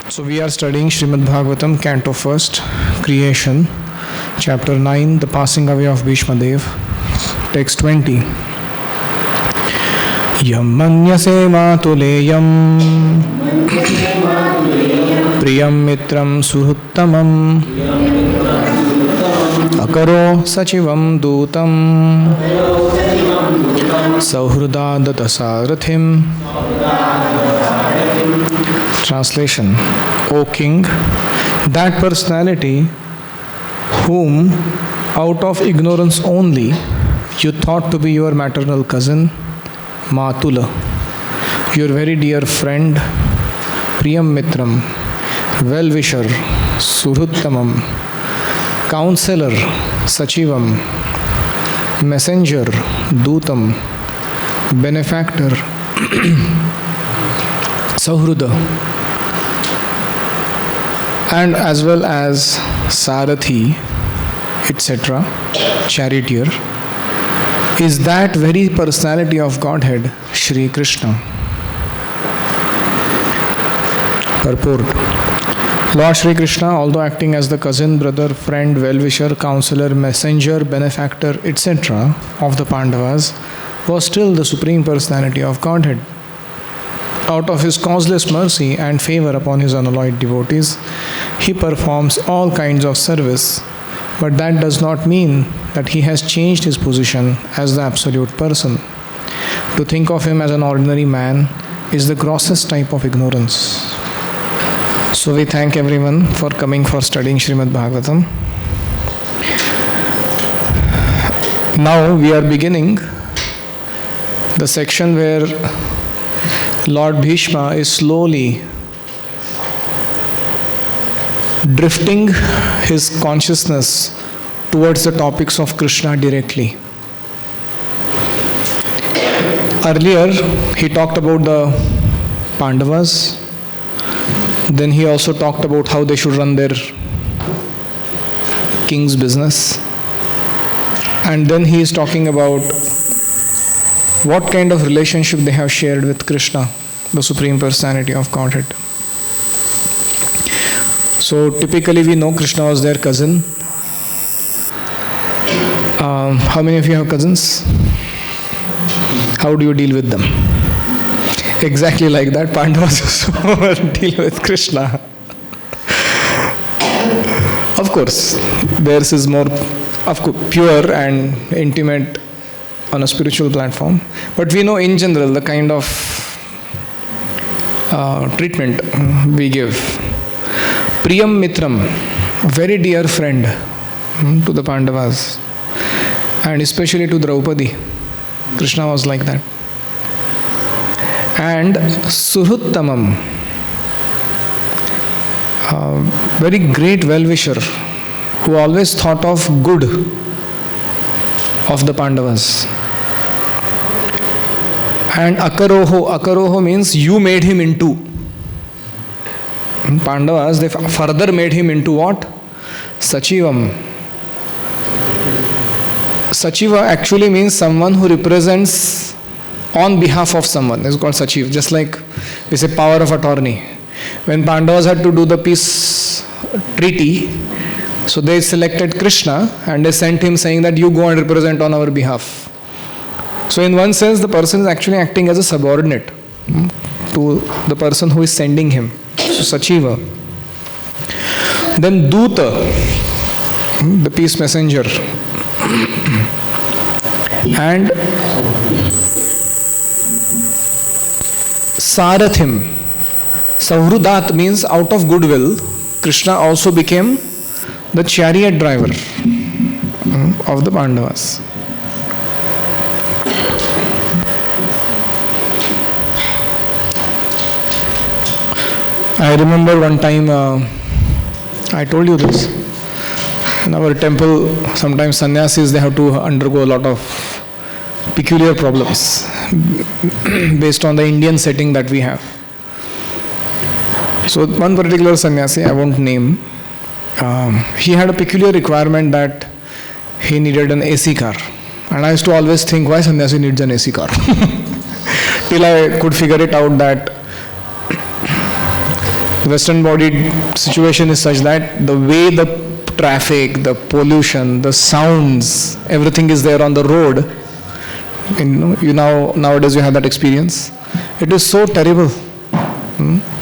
So we are studying Srimad Bhagavatam, Canto 1st, Creation, Chapter 9, The Passing Away of Bhishma Dev, Text 20. Yam manyase matuleyam priyam mitram suhuttamam akaro sachivam dutam sauhrada datasarathim. Translation: O King, that personality whom out of ignorance only you thought to be your maternal cousin, Matula, your very dear friend, Priyam Mitram, well-wisher, Suhruttamam, counselor, Sachivam, messenger, Dutam, benefactor, Sauhruda, and as well as Sarathi, etc., charioteer, is that very personality of Godhead, Shri Krishna. Purport: Lord Shri Krishna, although acting as the cousin, brother, friend, well-wisher, counselor, messenger, benefactor, etc. of the Pandavas, was still the Supreme Personality of Godhead. Out of his causeless mercy and favor upon his unalloyed devotees, he performs all kinds of service, but that does not mean that he has changed his position as the absolute person. To think of him as an ordinary man is the grossest type of ignorance. So we thank everyone for coming for studying Srimad Bhagavatam. Now we are beginning the section where Lord Bhishma is slowly drifting his consciousness towards the topics of Krishna directly. Earlier, he talked about the Pandavas. Then he also talked about how they should run their king's business. And then he is talking about what kind of relationship they have shared with Krishna, the Supreme Personality of Godhead. So typically we know Krishna was their cousin. How many of you have cousins? How do you deal with them? Exactly like that, Pandavas also deal with Krishna. Of course, theirs is more pure and intimate on a spiritual platform. But we know in general the kind of treatment we give. Priyam Mitram, very dear friend to the Pandavas, and especially to Draupadi. Krishna was like that. And Suhruttamam, very great well-wisher who always thought of good of the Pandavas. And Akaroho means you made him into. Pandavas, they further made him into what? Sachivam. Sachiva actually means someone who represents on behalf of someone. It's called Sachiv. Just like we say power of attorney. When Pandavas had to do the peace treaty, so they selected Krishna and they sent him saying that you go and represent on our behalf. So in one sense, the person is actually acting as a subordinate to the person who is sending him. So Sachiva. Then Duta, the peace messenger. And Sarathim. Sauhrudat means out of goodwill, Krishna also became the chariot driver of the Pandavas. I remember one time, I told you this, in our temple, sometimes sannyasis, they have to undergo a lot of peculiar problems based on the Indian setting that we have. So one particular sannyasi, I won't name, he had a peculiar requirement that he needed an AC car. And I used to always think, why sannyasi needs an AC car? Till I could figure it out that Western bodied situation is such that the way the traffic, the pollution, the sounds, everything is there on the road. Nowadays you have that experience. It is so terrible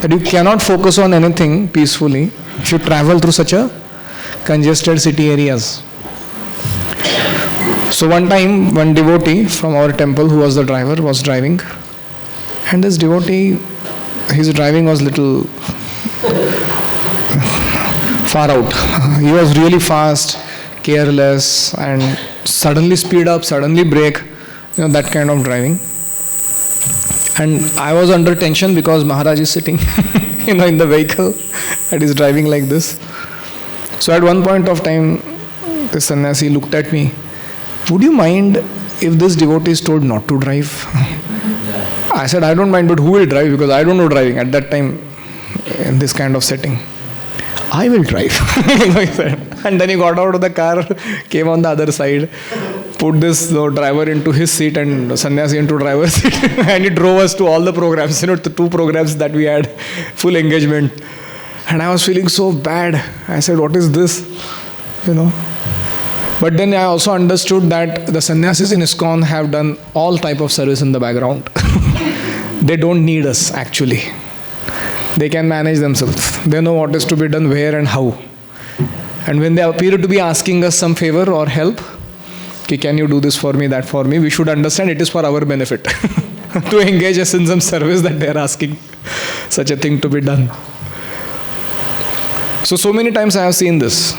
that you cannot focus on anything peacefully if you travel through such a congested city areas. So one time, one devotee from our temple, who was the driver, was driving, and this devotee, his driving was little far out. He was really fast, careless, and suddenly speed up, suddenly brake, that kind of driving. And I was under tension because Maharaj is sitting, in the vehicle and is driving like this. So at one point of time, the sannyasi looked at me. Would you mind if this devotee is told not to drive? I said, I don't mind, but who will drive? Because I don't know driving at that time in this kind of setting. I will drive. He said. And then he got out of the car, came on the other side, put this driver into his seat and sannyasi into driver's seat, and he drove us to all the programs, the 2 programs that we had, full engagement. And I was feeling so bad. I said, what is this? But then I also understood that the sannyasis in ISKCON have done all type of service in the background. They don't need us actually. They can manage themselves. They know what is to be done, where and how. And when they appear to be asking us some favor or help, can you do this for me, that for me, we should understand it is for our benefit. To engage us in some service that they are asking such a thing to be done. So many times I have seen this.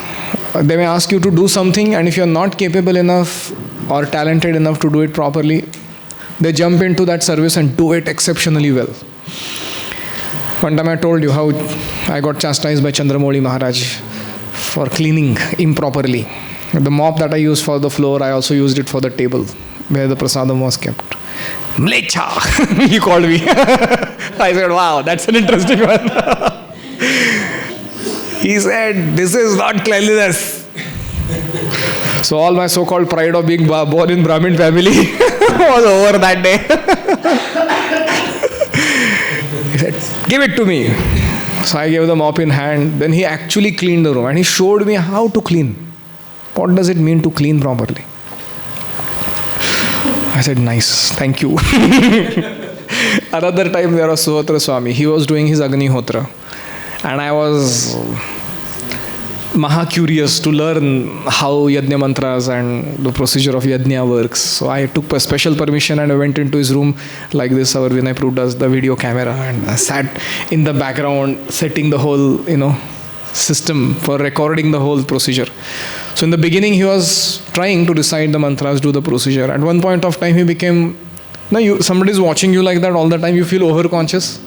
They may ask you to do something, and if you are not capable enough or talented enough to do it properly, they jump into that service and do it exceptionally well. One time I told you how I got chastised by Chandramouli Maharaj for cleaning improperly. The mop that I used for the floor, I also used it for the table where the prasadam was kept. Mlecha, he called me. I said, wow, that's an interesting one. He said, this is not cleanliness. So all my so-called pride of being born in Brahmin family was over that day. He said, give it to me. So I gave the mop in hand. Then he actually cleaned the room and he showed me how to clean. What does it mean to clean properly? I said, nice, thank you. Another time there was Suhotra Swami. He was doing his Agnihotra. And I was maha curious to learn how Yajna mantras and the procedure of Yajna works. So I took a special permission and I went into his room like this. Our Vinay Prabhu does the video camera, and I sat in the background setting the whole, system for recording the whole procedure. So in the beginning he was trying to recite the mantras, do the procedure. At one point of time he became, somebody is watching you like that all the time, you feel overconscious.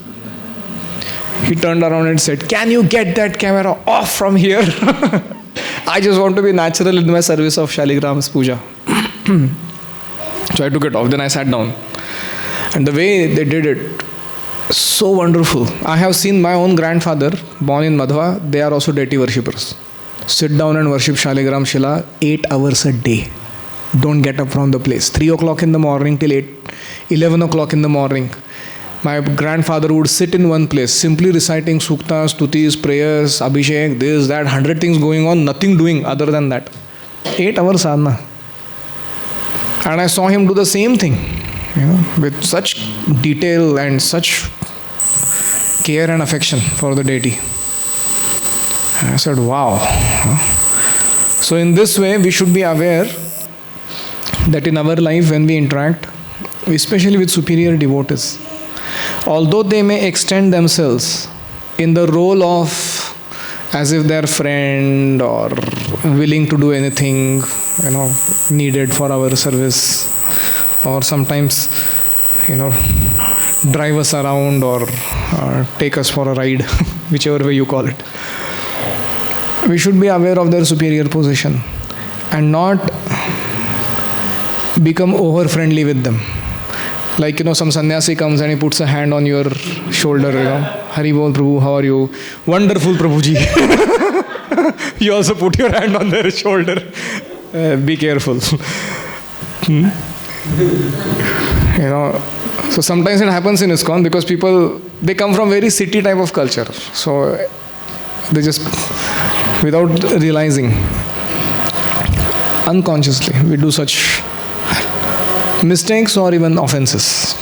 He turned around and said, can you get that camera off from here? I just want to be natural in my service of Shaligram's puja. So I took it off. Then I sat down. And the way they did it, so wonderful. I have seen my own grandfather, born in Madhwa, they are also deity worshippers. Sit down and worship Shaligram Shila 8 hours a day. Don't get up from the place. 3 o'clock in the morning till 11 o'clock in the morning. My grandfather would sit in one place, simply reciting suktas, stutis, prayers, abhishek, this, that, 100 things going on, nothing doing other than that. 8 hours sadhana. And I saw him do the same thing, with such detail and such care and affection for the deity. And I said, wow. So in this way, we should be aware that in our life when we interact, especially with superior devotees, although they may extend themselves in the role of as if they're friend or willing to do anything, needed for our service, or sometimes, drive us around or take us for a ride, whichever way you call it. We should be aware of their superior position and not become over-friendly with them. Like, some sannyasi comes and he puts a hand on your shoulder, Hari Bol Prabhu, how are you? Wonderful Prabhuji. You also put your hand on their shoulder. Be careful. So sometimes it happens in ISKCON because people they come from very city type of culture. So they just, without realizing, unconsciously, we do such mistakes or even offenses.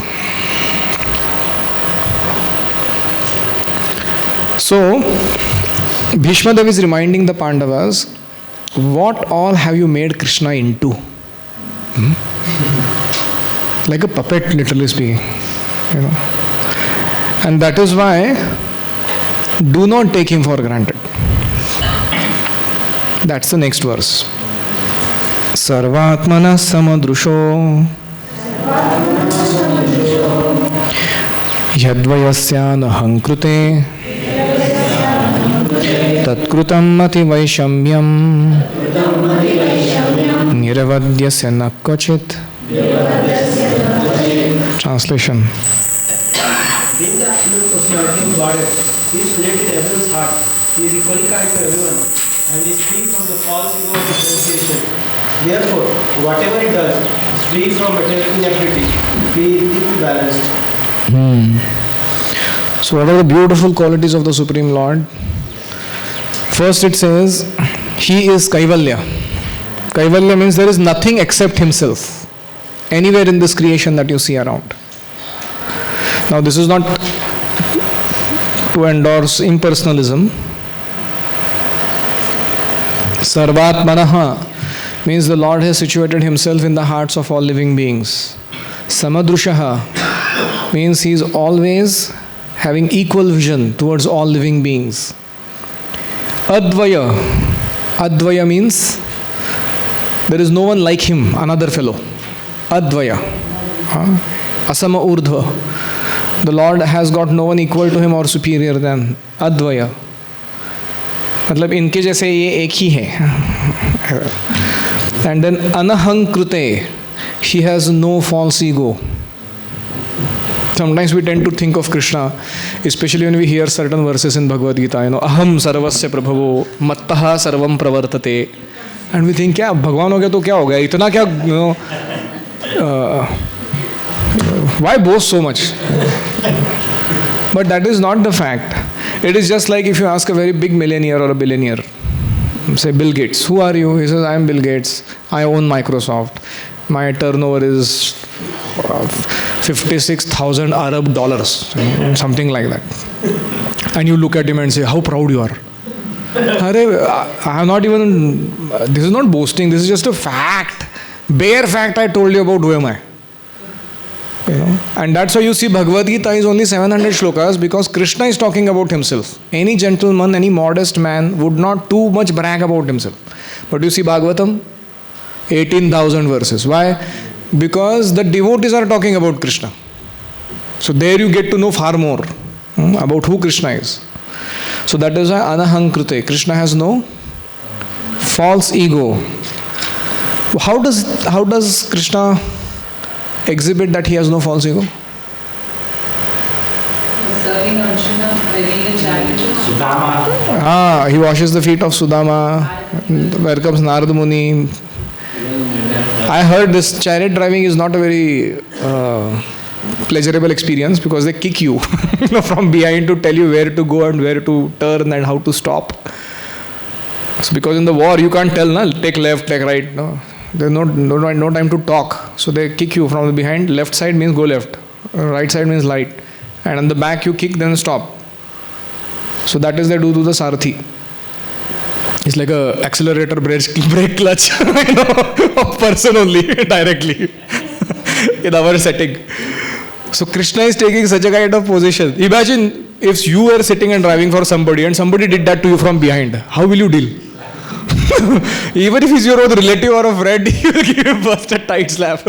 So, Bhishma Dev is reminding the Pandavas, what all have you made Krishna into? Like a puppet, literally speaking. You know. And that is why, do not take him for granted. That's the next verse. Sarvatmana samadrusho yadvayasya nahankrute tatkrutam mati vaishamyam niravadyasya nakkachit. Translation. Being the absolute personality of Godhead, he is present in everyone's heart. He is equally kind to everyone and is free from the false ego of differentiation. Therefore, whatever he does is free from material inability. He is deeply balanced. So, what are the beautiful qualities of the Supreme Lord? First, it says, He is Kaivalya. Kaivalya means there is nothing except Himself, anywhere in this creation that you see around. Now, this is not to endorse impersonalism. Sarvatmanaha means the Lord has situated Himself in the hearts of all living beings. Samadrushaha means He is always having equal vision towards all living beings. Advaya. Advaya means there is no one like Him, another fellow. Advaya. Asama urdhva. The Lord has got no one equal to Him or superior than. Advaya. मतलब इनके जैसे ये एक ही है. And then anahankrute. He has no false ego. Sometimes we tend to think of Krishna, especially when we hear certain verses in Bhagavad Gita, aham sarvasya prabhavo mattaha sarvam pravartate. And we think, क्या भगवान हो गया तो क्या हो गया, इतना क्या, why boast so much? But that is not the fact. It is just like if you ask a very big millionaire or a billionaire, say Bill Gates, who are you? He says, I am Bill Gates. I own Microsoft. My turnover is 56,000 Arab dollars, something like that. And you look at him and say, how proud you are. I have not even, this is not boasting, this is just a fact. Bare fact I told you about who am I. And that's why you see Bhagavad Gita is only 700 shlokas, because Krishna is talking about himself. Any gentleman, any modest man would not too much brag about himself. But you see Bhagavatam, 18,000 verses. Why? Because the devotees are talking about Krishna. So there you get to know far more about who Krishna is. So that is why anahankrute. Krishna has no false ego. How does Krishna exhibit that he has no false ego? Serving Arjuna, driving a chariot. He washes the feet of Sudama. Where comes Narada Muni. I heard this chariot driving is not a very pleasurable experience, because they kick you, from behind to tell you where to go and where to turn and how to stop. So because in the war you can't tell, take left, take right. No. There's no time to talk. So they kick you from the behind. Left side means go left. Right side means right. And on the back you kick, then stop. So that is they do to the Sarathi. It's like a accelerator, brake clutch, of person only, directly, in our setting. So Krishna is taking such a kind of position. Imagine if you were sitting and driving for somebody and somebody did that to you from behind. How will you deal? Even if he's your own relative or a friend, he will give you first a tight slap.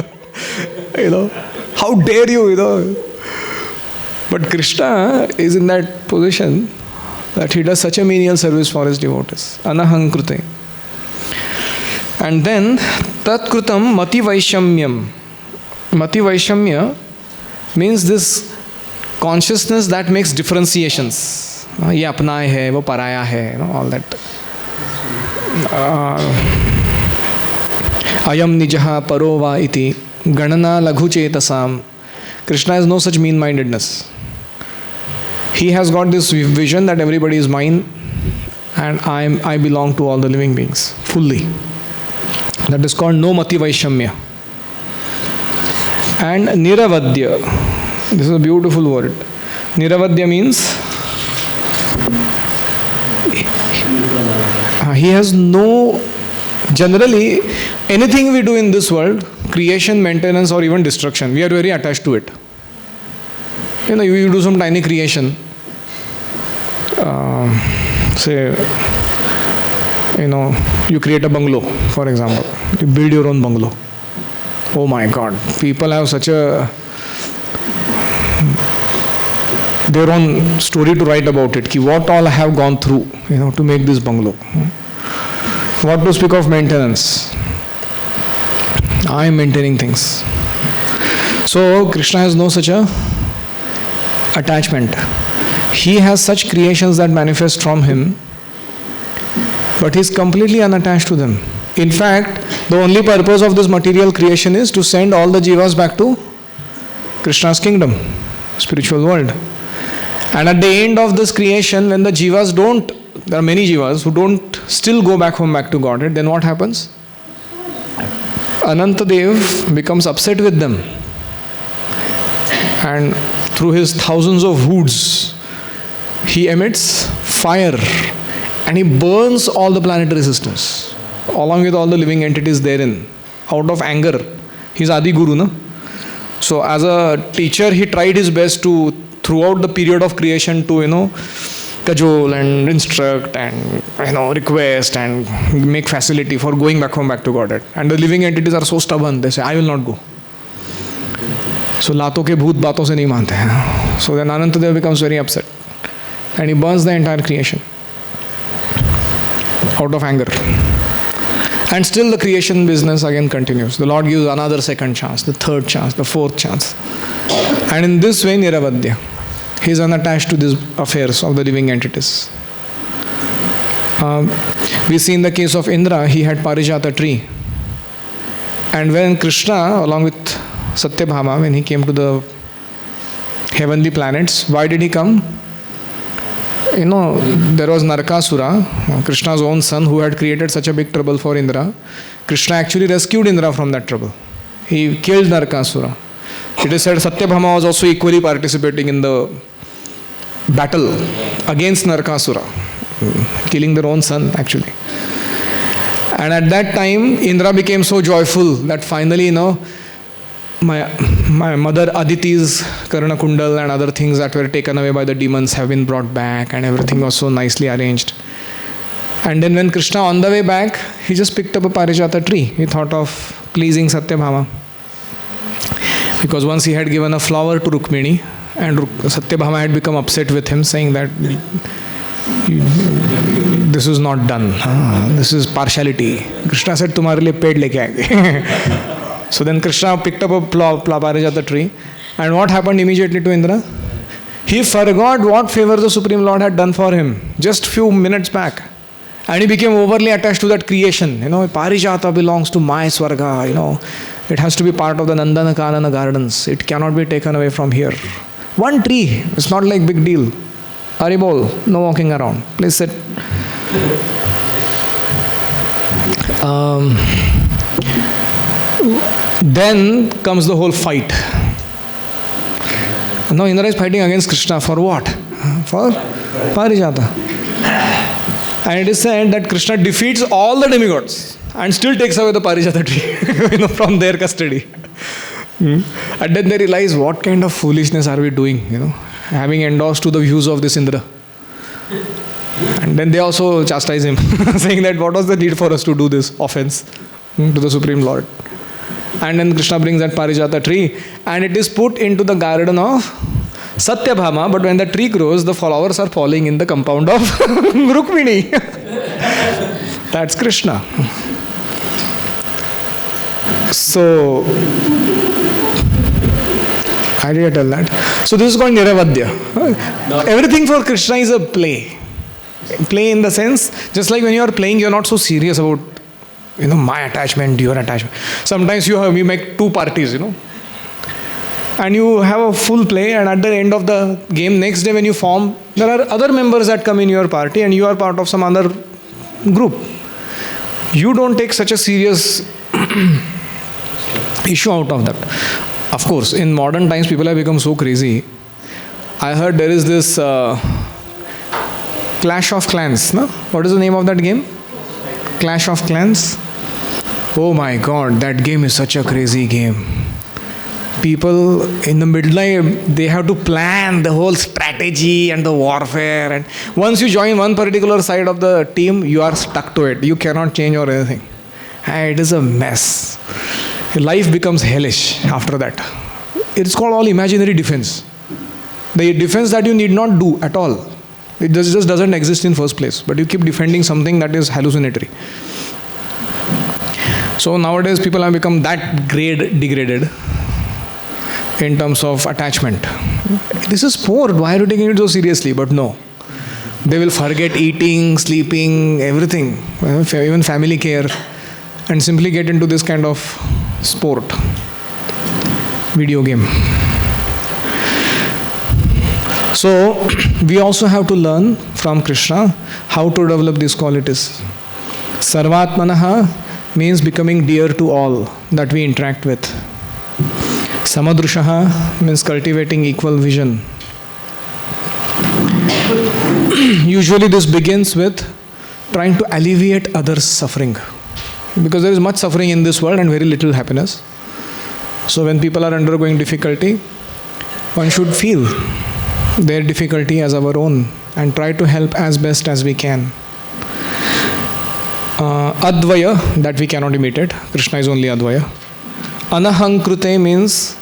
How dare you, But Krishna is in that position that he does such a menial service for his devotees. Anahankrute. And then, tatkrutam mati vaishamyam. Mati vaishamya means this consciousness that makes differentiations. Ye apna hai, wo paraya hai, all that. Ayam nijaha parova iti ganana laghu chetasam. Krishna has no such mean-mindedness. He has got this vision that everybody is mine and I belong to all the living beings fully. That is called no mati vaishamya. And niravadya. This is a beautiful word. Niravadya means he has no, generally anything we do in this world, creation, maintenance or even destruction, we are very attached to it. You do some tiny creation, say, you create a bungalow, for example. You build your own bungalow. Oh my God, people have such a their own story to write about it. What all I have gone through, to make this bungalow. What to speak of maintenance? I am maintaining things. So Krishna has no such a attachment. He has such creations that manifest from him, but he is completely unattached to them. In fact, the only purpose of this material creation is to send all the jivas back to Krishna's kingdom, spiritual world. And at the end of this creation, when the jivas don't, there are many jivas who don't still go back home, back to Godhead, then what happens? Anantadev becomes upset with them. And through his thousands of hoods, he emits fire and he burns all the planetary systems along with all the living entities therein out of anger. He's Adi Guru, no? So as a teacher, he tried his best to, throughout the period of creation, to, cajole and instruct and, request and make facility for going back home, back to Godhead. And the living entities are so stubborn, they say, I will not go. So लातों के भूत बातों से नहीं मानते हैं. So then Anantadev becomes very upset and he burns the entire creation out of anger. And still the creation business again continues. The Lord gives another second chance, the third chance, the fourth chance. And in this way, Niravadya. He is unattached to these affairs of the living entities. We see in the case of Indra, he had Parijata tree. And when Krishna, along with Satyabhama, when he came to the heavenly planets, why did he come? There was Narkasura, Krishna's own son, who had created such a big trouble for Indra. Krishna actually rescued Indra from that trouble. He killed Narkasura. It is said Satyabhama was also equally participating in the battle against Narkasura, killing their own son actually. And at that time, Indra became so joyful that finally, my mother Aditi's Karna Kundal and other things that were taken away by the demons have been brought back and everything was so nicely arranged. And then when Krishna on the way back, he just picked up a Parijata tree. He thought of pleasing Satyabhama. Because once he had given a flower to Rukmini and Satyabhama had become upset with him, saying that this is not done. This is partiality. Krishna said, "Tumhare liye ped leke aayenge." So then Krishna picked up a Parijata tree. And what happened immediately to Indra? He forgot what favor the Supreme Lord had done for him just few minutes back. And he became overly attached to that creation. Parijata belongs to my Swarga. It has to be part of the Nandana Kanana gardens. It cannot be taken away from here. One tree. It's not like big deal. Haribol, no walking around. Please sit. Then comes the whole fight. Now Indra is fighting against Krishna for what? For Parijata. And it is said that Krishna defeats all the demigods and still takes away the Parijata tree from their custody. And then they realize, what kind of foolishness are we doing, having endorsed to the views of this Indra. And then they also chastise him, saying that what was the need for us to do this offense to the Supreme Lord. And then Krishna brings that Parijata tree and it is put into the garden of Satyabhama, but when the tree grows, the flowers are falling in the compound of Rukmini. That's Krishna. So, how did I tell that? So this is called Niravadya. Everything for Krishna is a play. Play in the sense, just like when you are playing, you are not so serious about my attachment, your attachment. Sometimes you make two parties, and you have a full play, and at the end of the game, next day when you form, there are other members that come in your party and you are part of some other group. You don't take such a serious issue out of that. Of course, in modern times, people have become so crazy. I heard there is this Clash of Clans. No? What is the name of that game? Clash of Clans. Oh my God, that game is such a crazy game. People in the midnight, they have to plan the whole strategy and the warfare. And once you join one particular side of the team, you are stuck to it. You cannot change or anything. And it is a mess. Life becomes hellish after that. It's called all imaginary defense. The defense that you need not do at all. It just doesn't exist in first place. But you keep defending something that is hallucinatory. So nowadays people have become that degraded in terms of attachment. This is sport. Why are you taking it so seriously? But no. They will forget eating, sleeping, everything. Even family care. And simply get into this kind of sport. Video game. So, we also have to learn from Krishna how to develop these qualities. Sarvatmanaha means becoming dear to all that we interact with. Samadrushaha means cultivating equal vision. Usually this begins with trying to alleviate others' suffering. Because there is much suffering in this world and very little happiness. So when people are undergoing difficulty, one should feel their difficulty as our own and try to help as best as we can. Advaya, that we cannot imitate. Krishna is only Advaya. Anahankrute means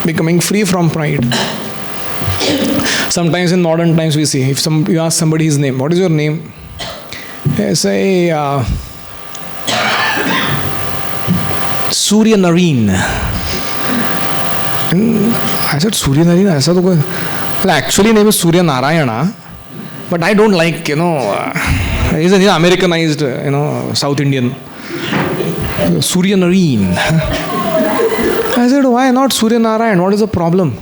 becoming free from pride. Sometimes in modern times we see, if you ask somebody his name, what is your name? They say, Surya Nareen. I said, Surya Nareen? Aisa to koi. Well, actually name is Surya Narayana, but I don't like, he's an Americanized, South Indian. Surya Nareen. I said, why not Surya Narayan? What is the problem?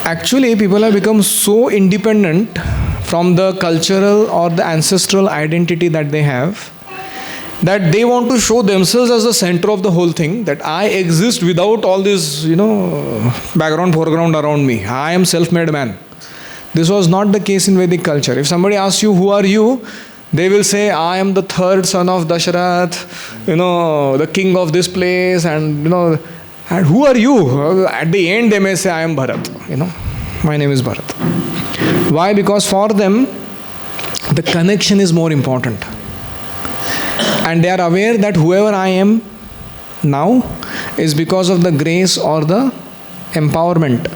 Actually, people have become so independent from the cultural or the ancestral identity that they have, that they want to show themselves as the center of the whole thing, that I exist without all this, background, foreground around me. I am self-made man. This was not the case in Vedic culture. If somebody asks you, who are you? They will say, I am the third son of Dasharath, the king of this place, and who are you? At the end, they may say, I am Bharat. My name is Bharat. Why? Because for them, the connection is more important. And they are aware that whoever I am now is because of the grace or the empowerment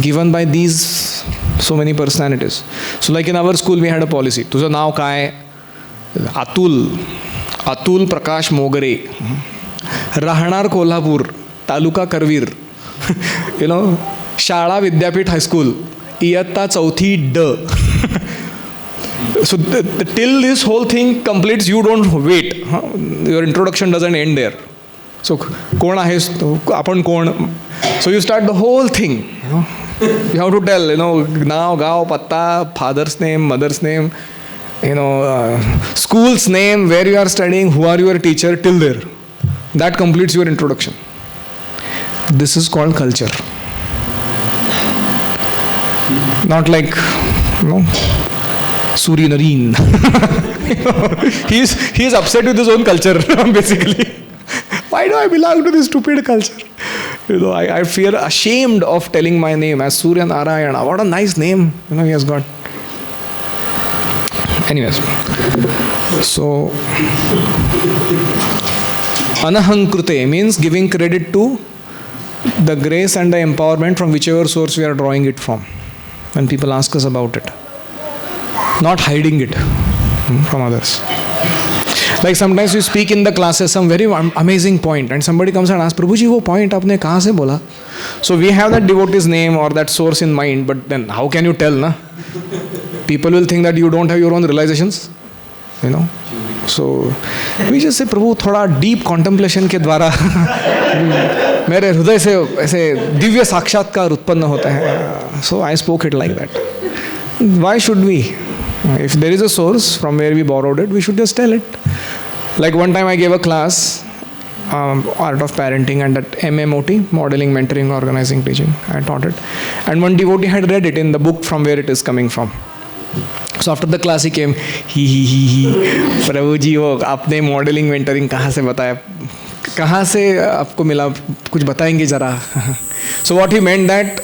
given by these so many personalities. So like in our school, we had a policy. Tuja naav kai? Atul Prakash Mogare. Rahnar Kolhapur. Taluka Karvir. Shala Vidyapit High School. Iyatta Chauthi D. So till this whole thing completes, you don't wait. Your introduction doesn't end there. So, kon ahes? Apan kon? So you start the whole thing. You have to tell, Nao, Gao, Patta, father's name, mother's name, school's name, where you are studying, who are your teacher, till there. That completes your introduction. This is called culture. Not like, Surya Nareen. He's upset with his own culture, basically. Why do I belong to this stupid culture? I feel ashamed of telling my name as Surya Narayana. What a nice name, he has got. Anyways, so Anahankrute means giving credit to the grace and the empowerment from whichever source we are drawing it from. When people ask us about it. Not hiding it from others. Like sometimes we speak in the classes some very amazing point and somebody comes and asks, Prabhuji, wo point aapne kahan se bola? So we have that devotee's name or that source in mind, but then how can you tell, na? People will think that you don't have your own realizations, So we just say, Prabhu, thoda deep contemplation ke dwara मेरे हृदय से ऐसे दिव्य साक्षात्कार उत्पन्न होता है. So I spoke it like that. Why should we? If there is a source from where we borrowed it, we should just tell it. Like one time I gave a class, Art of Parenting, and that MMOT, Modeling, Mentoring, Organizing, Teaching, I taught it. And one devotee had read it in the book from where it is coming from. So after the class he came, he, प्रभु जी वो आपने modelling mentoring कहाँ से बताया, कहाँ से आपको मिला, कुछ बताएंगे ज़रा. So what he meant that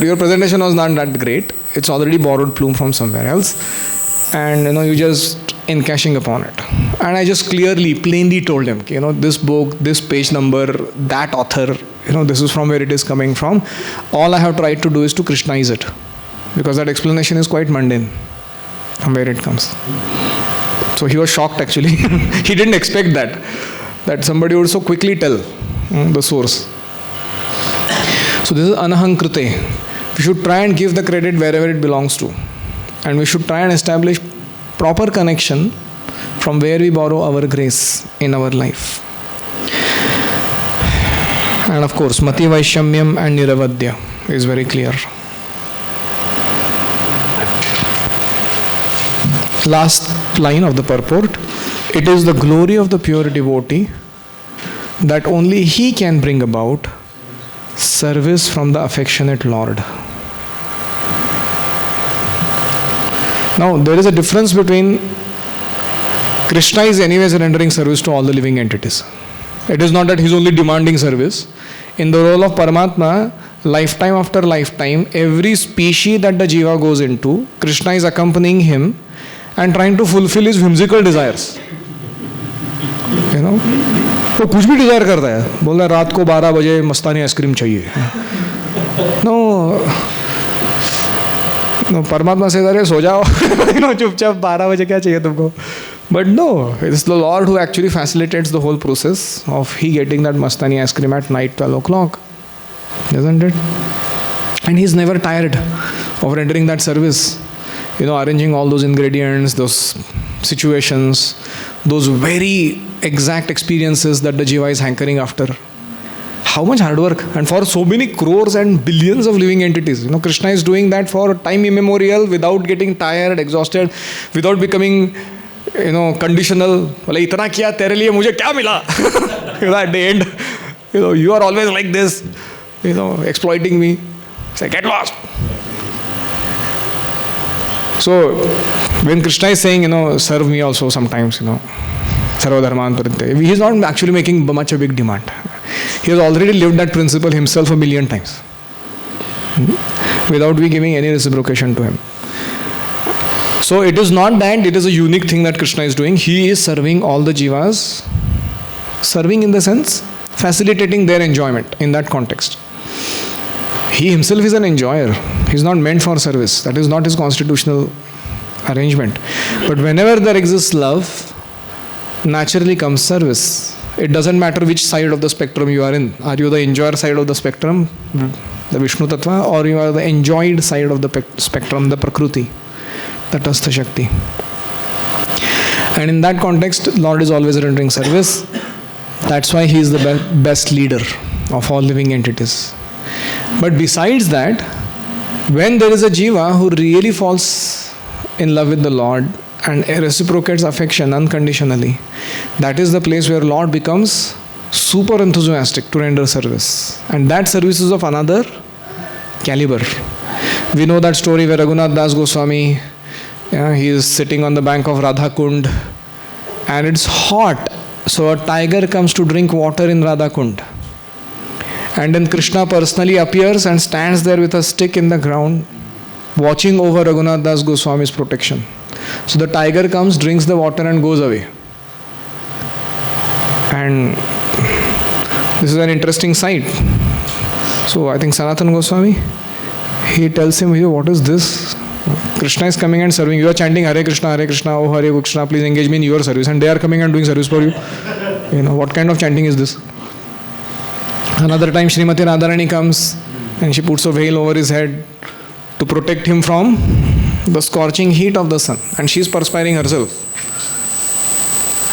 your presentation was not that great. It's already borrowed plume from somewhere else, and you just encashing upon it. And I just plainly told him, this book, this page number, that author, this is from where it is coming from. All I have tried to do is to Krishnaize it, because that explanation is quite mundane from where it comes. So he was shocked actually. He didn't expect that somebody would so quickly tell the source. So this is anahankrute. We should try and give the credit wherever it belongs to. And we should try and establish proper connection from where we borrow our grace in our life. And of course, Mati Vaishamyam and Niravadya is very clear. Last line of the purport. It is the glory of the pure devotee that only he can bring about service from the affectionate Lord. Now, there is a difference between Krishna is anyways rendering service to all the living entities. It is not that he is only demanding service. In the role of Paramatma, lifetime after lifetime, every species that the jiva goes into, Krishna is accompanying him and trying to fulfill his whimsical desires. वो कुछ भी Dzire करता है, बोल रहा है रात को 12 बजे मस्तानी आइसक्रीम चाहिए. No, परमात्मा से अरे सो जाओ, चुपचाप 12 बजे क्या चाहिए तुमको. But no, it's the Lord who actually facilitates the whole process of he getting that mastani ice cream at night 12 o'clock, isn't it? And he's never tired of rendering that service, arranging all those ingredients, those situations, those very exact experiences that the jiva is hankering after. How much hard work, and for so many crores and billions of living entities. Krishna is doing that for time immemorial without getting tired, exhausted, without becoming conditional. Bola itna kiya tere liye mujhe kya mila? At the end, you are always like this, exploiting me. Say, get lost. So when Krishna is saying, serve me also sometimes, Sarva Dharman Parinte, he is not actually making much a big demand. He has already lived that principle himself a million times, without we giving any reciprocation to him. So it is not that it is a unique thing that Krishna is doing. He is serving all the jivas, serving in the sense, facilitating their enjoyment in that context. He himself is an enjoyer. He is not meant for service. That is not his constitutional arrangement. But whenever there exists love, naturally comes service. It doesn't matter which side of the spectrum you are in. Are you the enjoyer side of the spectrum, the Vishnu Tattva, or you are the enjoyed side of the spectrum, the Prakriti, the Tastha Shakti? And in that context, Lord is always rendering service. That's why He is the best leader of all living entities. But besides that, when there is a jiva who really falls in love with the Lord and reciprocates affection unconditionally, that is the place where Lord becomes super enthusiastic to render service. And that service is of another caliber. We know that story where Raghunath Das Goswami, he is sitting on the bank of Radha Kund and it's hot. So a tiger comes to drink water in Radha Kund. And then Krishna personally appears and stands there with a stick in the ground, watching over Raghunath Das Goswami's protection. So the tiger comes, drinks the water and goes away. And this is an interesting sight. So I think Sanatana Goswami, he tells him, what is this? Krishna is coming and serving. You are chanting Hare Krishna, oh Hare Krishna, please engage me in your service. And they are coming and doing service for you. What kind of chanting is this? Another time Srimati Radharani comes and she puts a veil over his head to protect him from the scorching heat of the sun. And she is perspiring herself.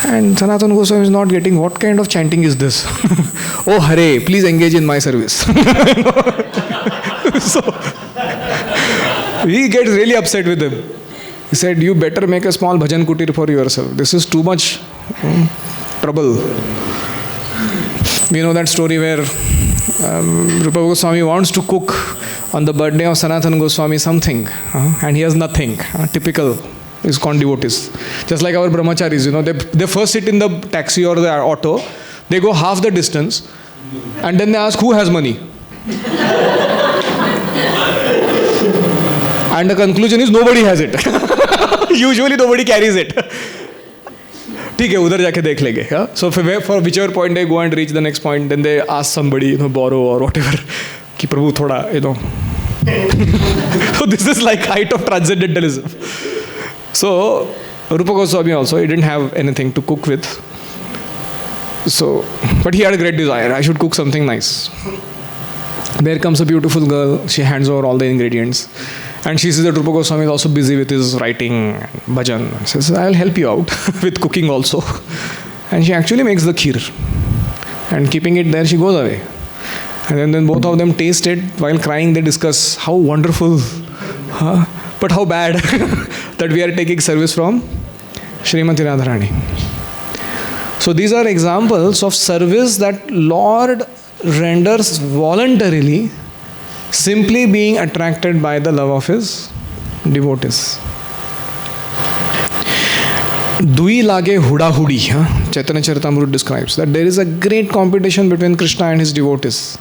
And Sanatana Goswami is not getting what kind of chanting is this? Oh Hare, please engage in my service. So he gets really upset with him. He said, you better make a small bhajan kutir for yourself. This is too much trouble. We know that story where Rupa Goswami wants to cook on the birthday of Sanatana Goswami something, and he has nothing. Typical ISKCON devotees. Just like our brahmacharis, they first sit in the taxi or the auto, they go half the distance, and then they ask who has money. And the conclusion is nobody has it. Usually nobody carries it. ठीक है, उधर जाके देख लेंगे. So for whichever point they go and reach the next point, then they ask somebody, borrow or whatever. कि प्रभु थोड़ा, So this is like height of transcendentalism. So Rupa Goswami also, he didn't have anything to cook with. So, but he had a great desire. I should cook something nice. There comes a beautiful girl. She hands over all the ingredients. And she sees that Rupa Goswami is also busy with his writing, bhajan. She says, I'll help you out with cooking also. And she actually makes the kheer. And keeping it there, she goes away. And then both of them taste it. While crying, they discuss how wonderful, but how bad that we are taking service from Srimati Radharani. So these are examples of service that Lord renders voluntarily, simply being attracted by the love of his devotees. Dui lage huda hudi, Chaitanya Charitamrita describes that there is a great competition between Krishna and his devotees.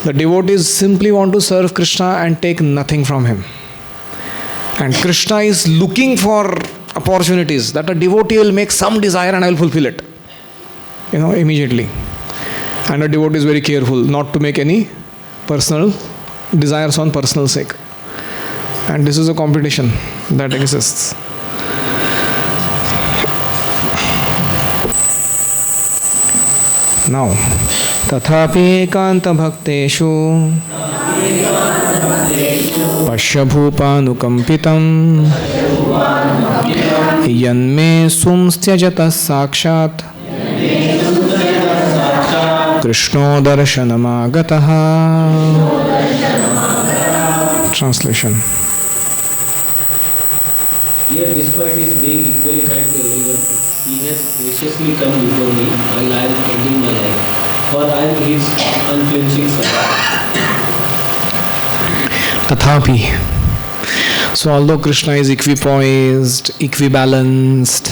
The devotees simply want to serve Krishna and take nothing from him. And Krishna is looking for opportunities that a devotee will make some desire and I will fulfill it. Immediately. And a devotee is very careful not to make any personal desires on personal sake. And this is a competition that exists. Now, tathapi ekanta bhakteshu pashyabhupanukampitam yanme sumstyajata sakshat Krishno darshanamagataha. Translation. Yet despite his being equally kind to everyone, he has graciously come before me while I am ending my life, for I am his unflinching servant. Tathapi. So although Krishna is equipoised, equibalanced,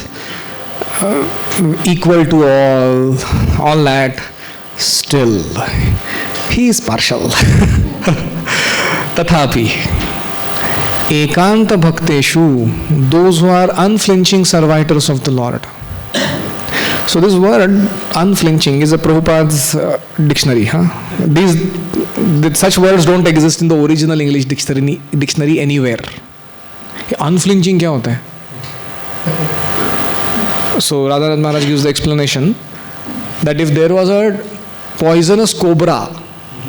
equal to all that, still he is partial. Tathapi ekanta bhakteshu, those who are unflinching servitors of the Lord. So this word unflinching is a Prabhupada's dictionary. Such words don't exist in the original English dictionary anywhere. Unflinching क्या होता है? So Radhanath Maharaj gives the explanation that if there was a poisonous cobra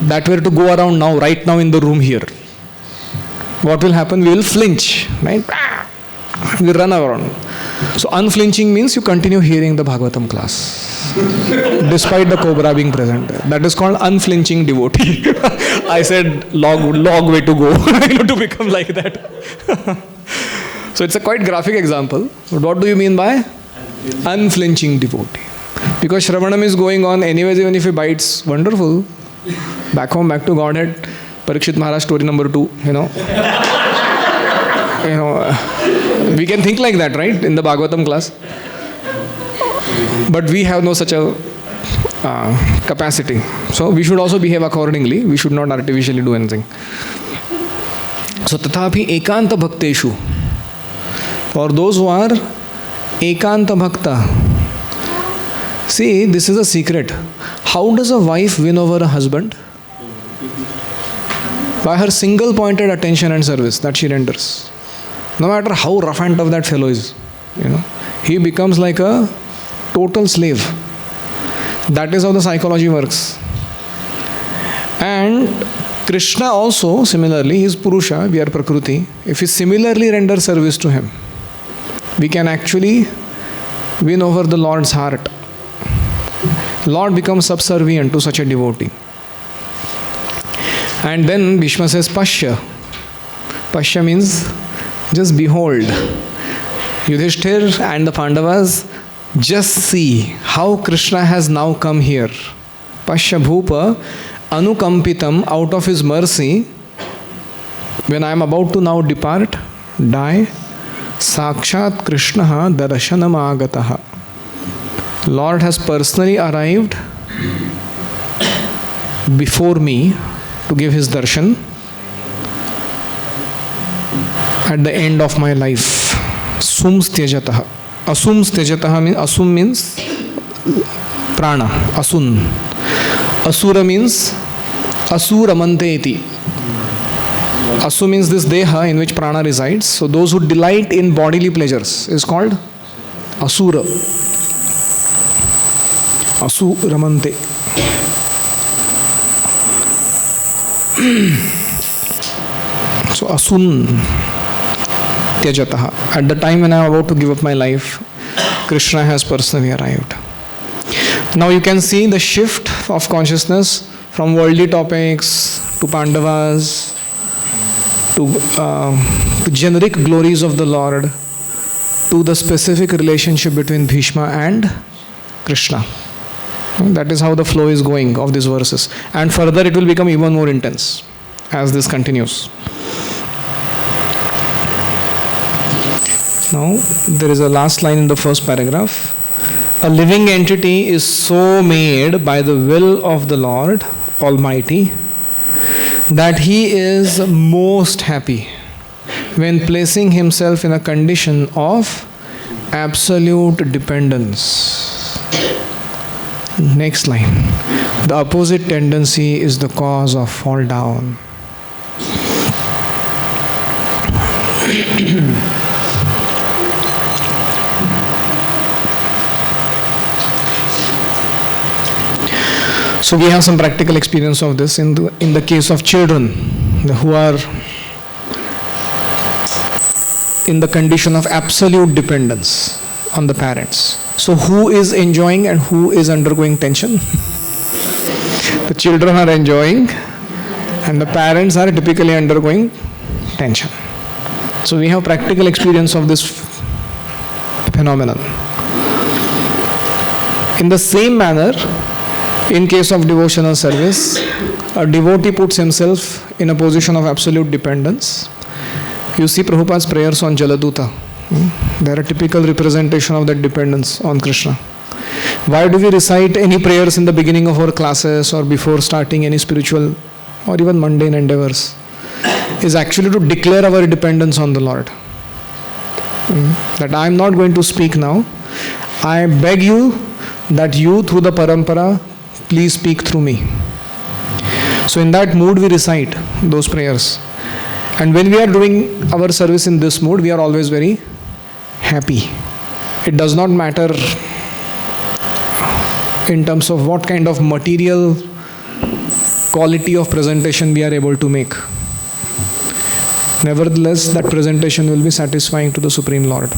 that were to go around now, right now in the room here, what will happen? We will flinch, right? We run around. So unflinching means you continue hearing the Bhagavatam class despite the cobra being present. That is called unflinching devotee. I said long way to go to become like that. So it's a quite graphic example. But what do you mean by unflinching devotee? Because Shravanam is going on anyways, even if he bites, wonderful. Back home, back to Godhead. Parikshit Maharaj story number 2, we can think like that, right, in the Bhagavatam class. But we have no such a capacity. So we should also behave accordingly. We should not artificially do anything. So tathapi ekanta bhakteshu, for those who are ekanta bhakta. See, this is a secret. How does a wife win over a husband? By her single pointed attention and service that she renders. No matter how rough and tough that fellow is, he becomes like a total slave. That is how the psychology works. And Krishna also, similarly, he is Purusha, we are Prakriti. If we similarly render service to him, we can actually win over the Lord's heart. Lord becomes subservient to such a devotee. And then Bhishma says, Pashya. Pashya means just behold. Yudhishthir and the Pandavas, just see how Krishna has now come here. Pashya Bhupa Anukampitam, out of his mercy, when I am about to now depart, die, Sakshat Krishna Darshanam Agataha. Lord has personally arrived before me to give his darshan at the end of my life. Sums Tyajataha. Asums Tyajataha means, Asum means prana, Asun. Asura means Asuramante iti. Asu means this deha in which prana resides. So those who delight in bodily pleasures is called Asura. Asuramante. So Asun Tyajataha. At the time when I am about to give up my life, Krishna has personally arrived. Now you can see the shift of consciousness from worldly topics to Pandavas to generic glories of the Lord to the specific relationship between Bhishma and Krishna. That is how the flow is going of these verses. And further it will become even more intense as this continues. Now there is a last line in the first paragraph. A living entity is so made by the will of the Lord Almighty that he is most happy when placing himself in a condition of absolute dependence. Next line. The opposite tendency is the cause of fall down. So we have some practical experience of this in the case of children who are in the condition of absolute dependence on the parents. So who is enjoying and who is undergoing tension? The children are enjoying and the parents are typically undergoing tension. So we have practical experience of this phenomenon. In the same manner, in case of devotional service, a devotee puts himself in a position of absolute dependence. You see Prabhupada's prayers on Jaladuta. They are a typical representation of that dependence on Krishna. Why do we recite any prayers in the beginning of our classes or before starting any spiritual or even mundane endeavors? Is actually to declare our dependence on the Lord. That I am not going to speak now. I beg you that you through the parampara please speak through me. So in that mood we recite those prayers. And when we are doing our service in this mood, we are always very happy. It does not matter in terms of what kind of material quality of presentation we are able to make. Nevertheless, that presentation will be satisfying to the Supreme Lord.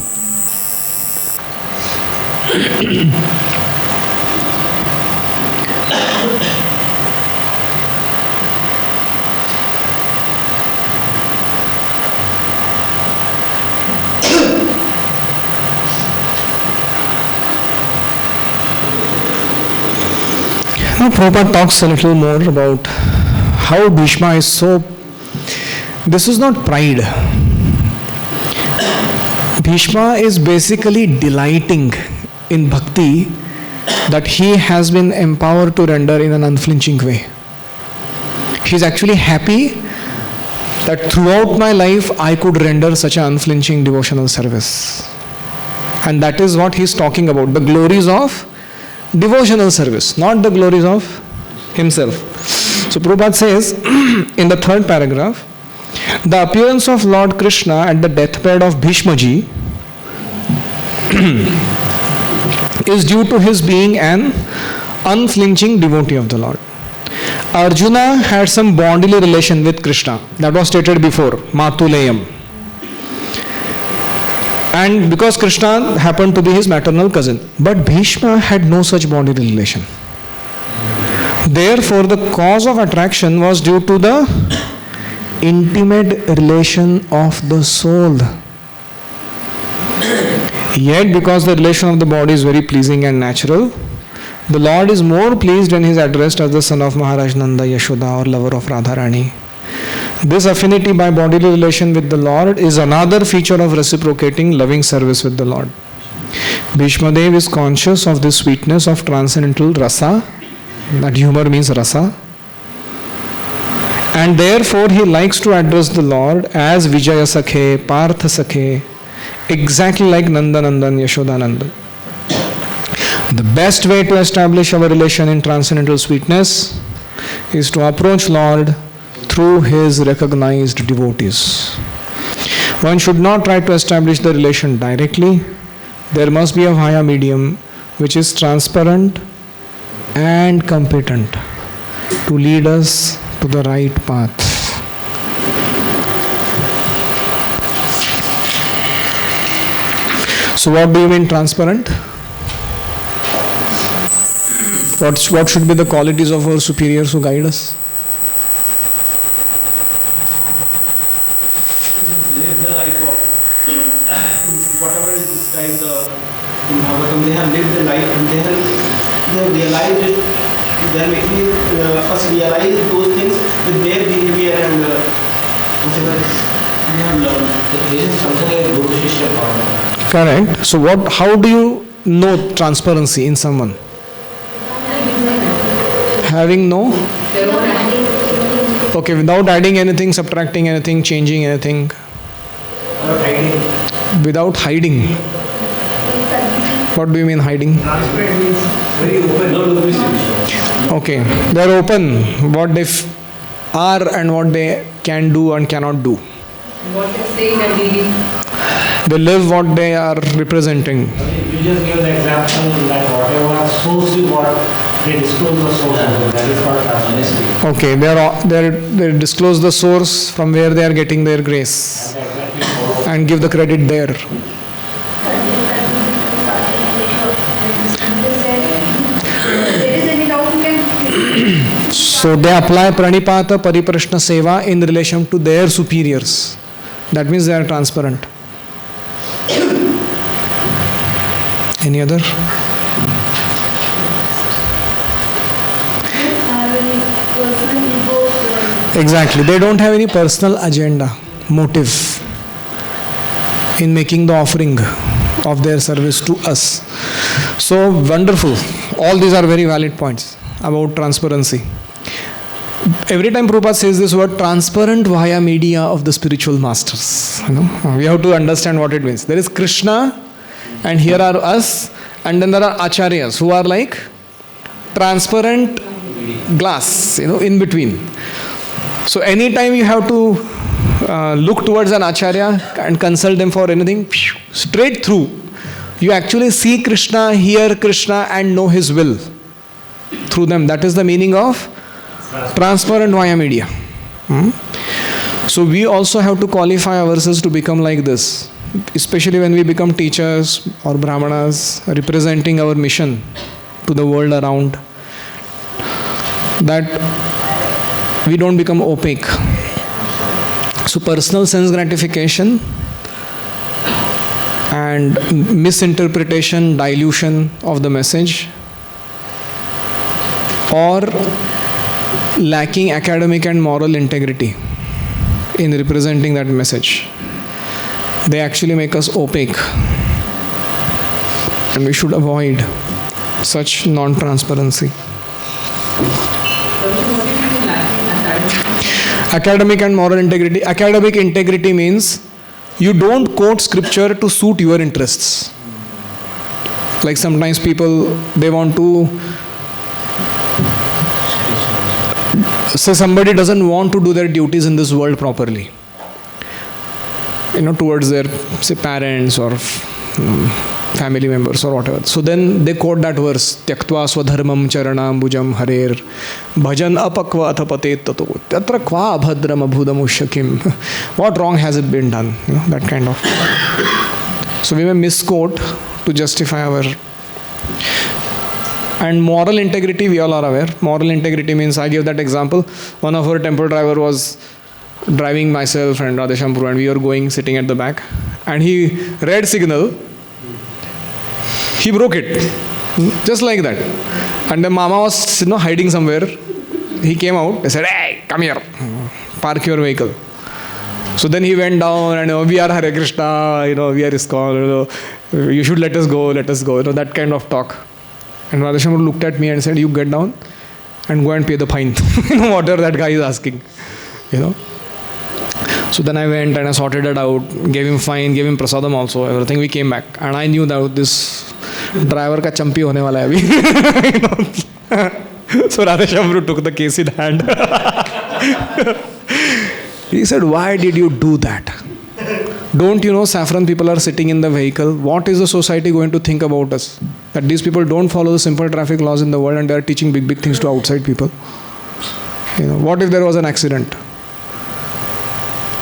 Now Prabhupada talks a little more about how Bhishma is so... This is not pride. Bhishma is basically delighting in bhakti that he has been empowered to render in an unflinching way. He is actually happy that throughout my life I could render such an unflinching devotional service. And that is what he is talking about, the glories of devotional service, not the glories of himself. So Prabhupada says in the third paragraph, the appearance of Lord Krishna at the deathbed of Bhishmaji is due to his being an unflinching devotee of the Lord. Arjuna had some bodily relation with Krishna. That was stated before, Matulayam. And because Krishna happened to be his maternal cousin. But Bhishma had no such bodily relation. Therefore, the cause of attraction was due to the intimate relation of the soul. Yet, because the relation of the body is very pleasing and natural, the Lord is more pleased when he is addressed as the son of Maharaj Nanda Yashoda or lover of Radharani. This affinity by bodily relation with the Lord is another feature of reciprocating loving service with the Lord. Bhishma Dev is conscious of this sweetness of transcendental rasa, that humor means rasa, and therefore he likes to address the Lord as Vijaya Sakhe, Partha Sakhe, exactly like Nandanandan, Yashodanandan. The best way to establish our relation in transcendental sweetness is to approach Lord through his recognized devotees. One should not try to establish the relation directly. There must be a via medium which is transparent and competent to lead us to the right path. So what do you mean transparent? What should be the qualities of our superiors who guide us? Live the life of whatever is described in Bhagavatam. They have lived the life and they have realized it. They are making us realize those things with their behavior and whatever we have learned. This is something like Guru Shishya Bhava. Correct. So how do you know transparency in someone? Having no? Okay, without adding anything, subtracting anything, changing anything. Without hiding. What do you mean hiding? Transparent means very open, no distribution. Okay, they are open. What they are and what they can do and cannot do. What you're saying and leading. They live what they are representing. You just give the example that whatever source you want, they disclose the source. That is called transparency. Okay, they disclose the source from where they are getting their grace and give the credit there. So they apply pranipata pariprashna seva in relation to their superiors. That means they are transparent. Any other? Exactly. They don't have any personal agenda, motive in making the offering of their service to us. So wonderful. All these are very valid points about transparency. Every time Prabhupada says this word, transparent via media of the spiritual masters. We have to understand what it means. There is Krishna, and here are us, and then there are acharyas who are like transparent glass, in between. So anytime you have to look towards an acharya and consult them for anything, straight through, you actually see Krishna, hear Krishna, and know his will through them. That is the meaning of transparent via media. So we also have to qualify ourselves to become like this, especially when we become teachers or brahmanas representing our mission to the world around, that we don't become opaque. So personal sense gratification and misinterpretation, dilution of the message, or lacking academic and moral integrity in representing that message, they actually make us opaque, and we should avoid such non-transparency. Academic and moral integrity. Academic integrity means you don't quote scripture to suit your interests. Like sometimes people, they want to say somebody doesn't want to do their duties in this world properly, towards their, say, parents or family members or whatever. So then they quote that verse, Tyaktva swadharmam charanam bhujam harer bhajan apakva athapatet tato tatra kva abhadram abhudamushakim. What wrong has it been done? That kind of. So we may misquote to justify our. And moral integrity, we all are aware. Moral integrity means, I gave that example. One of our temple driver was driving myself and Radheshampur, and we were going, sitting at the back. And he, red signal, he broke it. Just like that. And the mama was hiding somewhere. He came out, he said, hey, come here, park your vehicle. So then he went down and we are Hare Krishna, we are ISKCON, you should let us go, that kind of talk. And Radheshampur looked at me and said, you get down and go and pay the fine, whatever that guy is asking, So then I went and I sorted it out, gave him fine, gave him prasadam also, everything. We came back. And I knew that this driver ka champi hone wala hai abhi. So Radheshampur took the case in hand. He said, why did you do that? Don't you know saffron people are sitting in the vehicle? What is the society going to think about us? That these people don't follow the simple traffic laws in the world and they are teaching big, big things to outside people. What if there was an accident?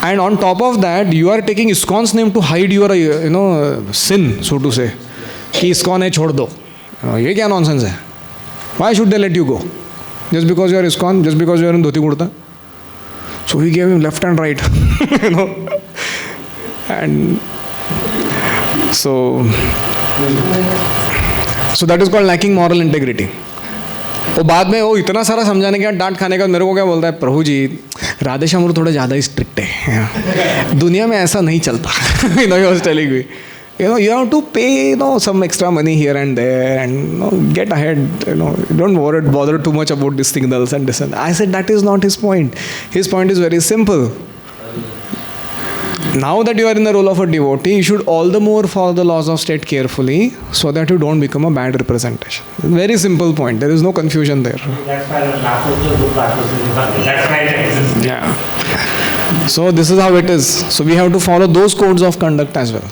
And on top of that, you are taking ISKCON's name to hide your, sin, so to say. Ki ISKCON hai, chhod do. Ye kya nonsense hai? Why should they let you go? Just because you are ISKCON? Just because you are in dhoti kurta? So we gave him left and right, And so that is called lacking moral integrity. वो बाद में वो इतना सारा समझाने के बाद डांट खाने का मेरे को क्या बोलता है, प्रभु जी राधेश्याम थोड़ा ज़्यादा ही स्ट्रिक्ट है, दुनिया में ऐसा नहीं चलता. He was telling me, you have to pay some extra money here and there and get ahead. Don't bother too much about these signals and this and that. I said that is not his point. His point is very simple. Now that you are in the role of a devotee, you should all the more follow the laws of state carefully so that you don't become a bad representation. Very simple point. There is no confusion there. That's why the that's why it exists. Yeah. So this is how it is. So we have to follow those codes of conduct as well.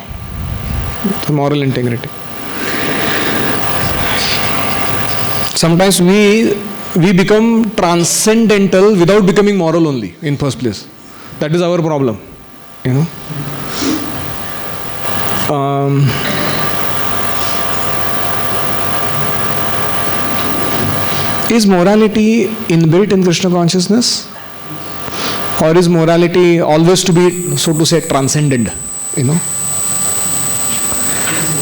The moral integrity. Sometimes we become transcendental without becoming moral only in first place. That is our problem. Is morality inbuilt in Krishna consciousness? Or is morality always to be, so to say, transcended?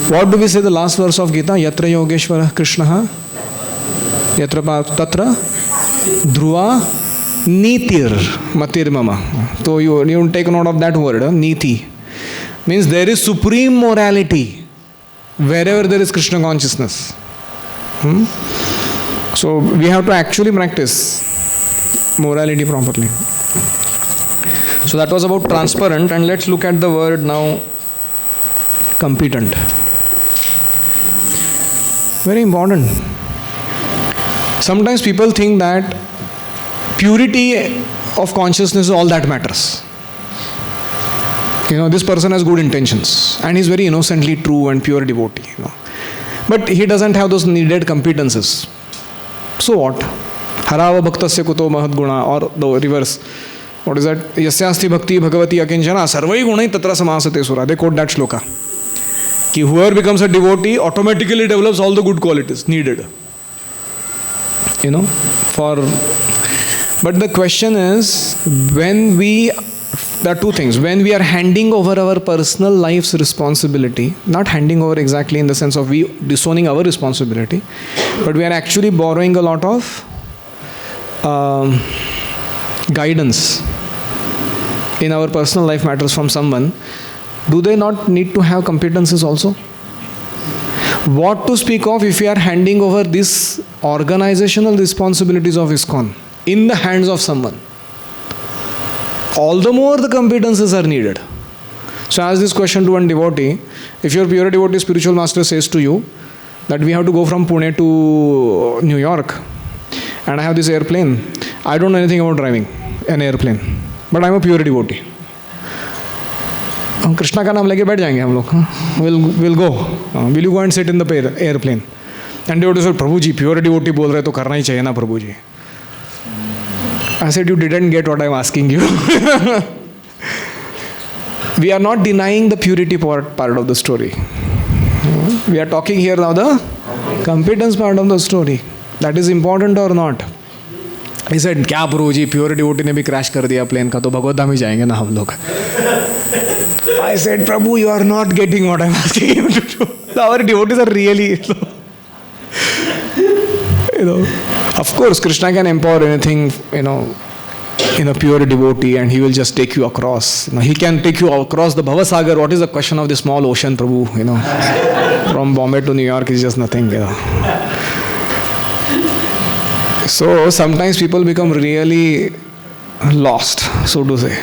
What do we say the last verse of Gita? Yatra Yogeshwara Krishna Yatra Tatra Dhruva Nitir Matir Mama. So you take note of that word, Niti. Means there is supreme morality wherever there is Krishna consciousness. So we have to actually practice morality properly. So that was about transparent, and let's look at the word now, competent. Very important. Sometimes people think that purity of consciousness is all that matters. This person has good intentions and he's very innocently true and pure devotee. But he doesn't have those needed competences. So what? Harava bhaktasya kuto mahad guna, or the reverse. What is that? Yasyasti bhakti bhagavati akinchana sarvai gunai tatra samasate sura. They quote that shloka. Ki whoever becomes a devotee automatically develops all the good qualities needed. But the question is, there are two things. When we are handing over our personal life's responsibility, not handing over exactly in the sense of we disowning our responsibility, but we are actually borrowing a lot of guidance in our personal life matters from someone, do they not need to have competences also? What to speak of if we are handing over these organizational responsibilities of ISKCON in the hands of someone? All the more the competences are needed. So I ask this question to one devotee. If your pure devotee spiritual master says to you that we have to go from Pune to New York and I have this airplane, I don't know anything about driving an airplane, but I'm a pure devotee. हम कृष्णा का नाम लेके बैठ जाएंगे हम लोग. We'll go. Will you go and sit in the airplane? And devotee said, Prabhu ji pure devotee बोल रहे तो करना ही चाहिए ना प्रभु जी. I said, you didn't get what I'm asking you. we are not denying the purity part of the story. We are talking here now the competence part of the story. That is important or not? He said, क्या प्रभु जी pure devotee ने भी crash कर दिया plane का, तो भगवत धाम ही जाएंगे ना हम लोग. I said, Prabhu, you are not getting what I am asking you to do. Our devotees are really, of course, Krishna can empower anything, in a pure devotee, and he will just take you across. He can take you across the Bhavasagar. What is the question of the small ocean, Prabhu? From Bombay to New York is just nothing. So sometimes people become really lost, so to say.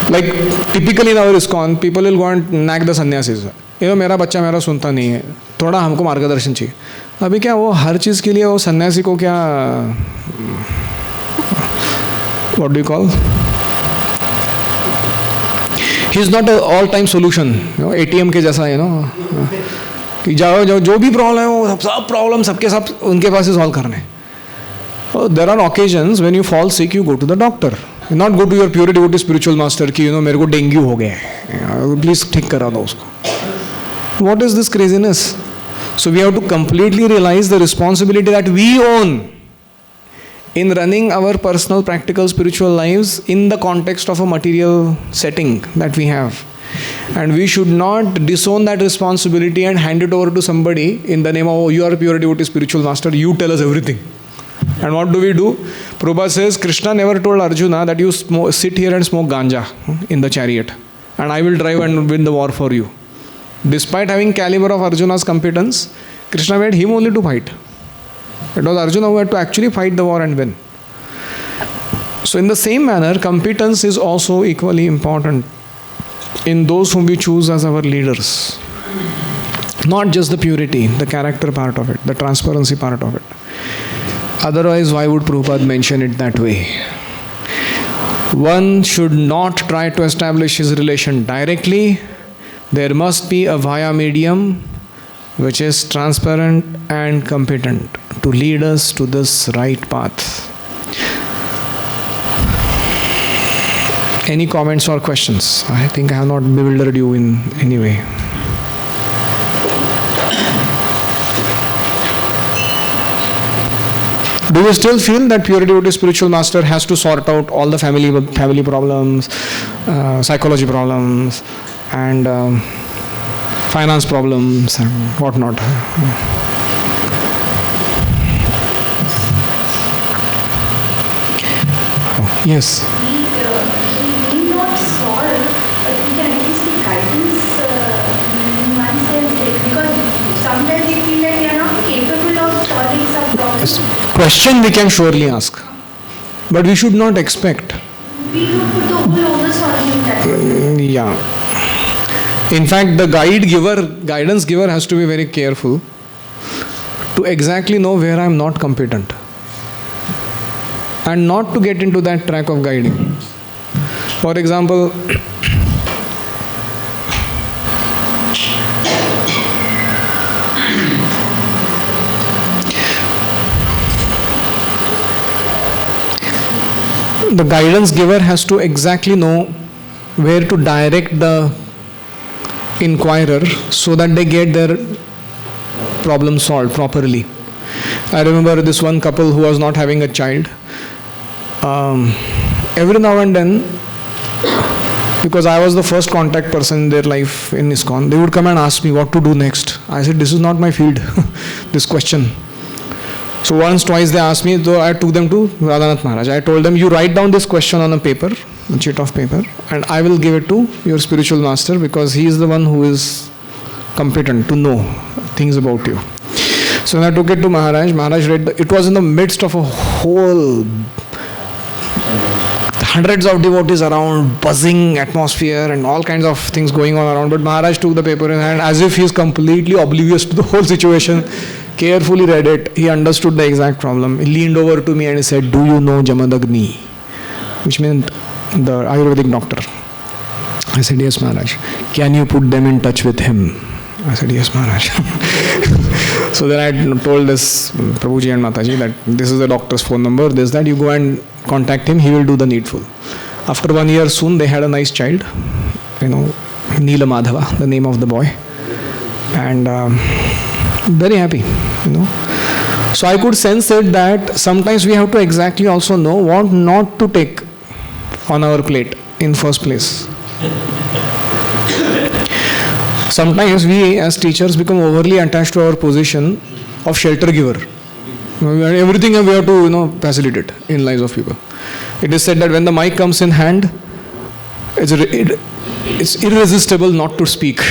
Like typically in our ISKCON, people will go and nag the sannyasis. मेरा बच्चा मेरा सुनता नहीं है, थोड़ा हमको मार्गदर्शन चाहिए. अभी क्या वो हर चीज़ के लिए वो सन्यासी को क्या what do you call? He is not an all-time solution. ATM के जैसा कि जाओ जो भी प्रॉब्लम है वो सब प्रॉब्लम सबके सब उनके पास ही सॉल्व करने. There are occasions when you fall sick, you go to the doctor. Not go to your pure devotee spiritual master कि मेरे को डेंगू हो गया है, प्लीज ठीक करा दो उसको. What is this craziness? So we have to completely realize the responsibility that we own in running our personal, practical, spiritual lives in the context of a material setting that we have. And we should not disown that responsibility and hand it over to somebody in the name of, oh, you are a pure devotee spiritual master, you tell us everything. And what do? Prabhupada says, Krishna never told Arjuna that you sit here and smoke ganja in the chariot, and I will drive and win the war for you. Despite having caliber of Arjuna's competence, Krishna made him only to fight. It was Arjuna who had to actually fight the war and win. So in the same manner, competence is also equally important in those whom we choose as our leaders. Not just the purity, the character part of it, the transparency part of it. Otherwise, why would Prabhupada mention it that way? One should not try to establish his relation directly. There must be a via medium which is transparent and competent to lead us to this right path. Any comments or questions? I think I have not bewildered you in any way. Do you still feel that pure devotee spiritual master has to sort out all the family problems, psychology problems, and finance problems and whatnot? Yes. We may not solve, but we can at least give guidance in one sense, because sometimes we feel like we are not capable of solving some problems. Question we can surely ask, but we should not expect. We don't put the whole onus on him that way. Yeah. In fact, the guidance giver has to be very careful to exactly know where I am not competent, and not to get into that track of guiding. For example, the guidance giver has to exactly know where to direct the inquirer so that they get their problem solved properly. I remember this one couple who was not having a child. Every now and then, because I was the first contact person in their life in ISKCON, they would come and ask me what to do next. I said, this is not my field, this question. So once, twice they asked me, so I took them to Radhanath Maharaj. I told them, you write down this question on a paper, a sheet of paper, and I will give it to your spiritual master because he is the one who is competent to know things about you. So when I took it to Maharaj, Maharaj read, it was in the midst of a whole hundreds of devotees around, buzzing atmosphere and all kinds of things going on around. But Maharaj took the paper in hand as if he is completely oblivious to the whole situation, carefully read it. He understood the exact problem. He leaned over to me and he said, do you know Jamadagni? Which meant the Ayurvedic doctor. I said, yes, Maharaj. Can you put them in touch with him? I said, yes, Maharaj. So then I told this Prabhuji and Mataji that this is the doctor's phone number, this, that, you go and contact him, he will do the needful. After 1 year soon they had a nice child, Neela Madhava, the name of the boy, and very happy. So I could sense it that sometimes we have to exactly also know what not to take on our plate in first place. Sometimes we as teachers become overly attached to our position of shelter giver. Everything we have to facilitate in lives of people. It is said that when the mic comes in hand, it's irresistible not to speak.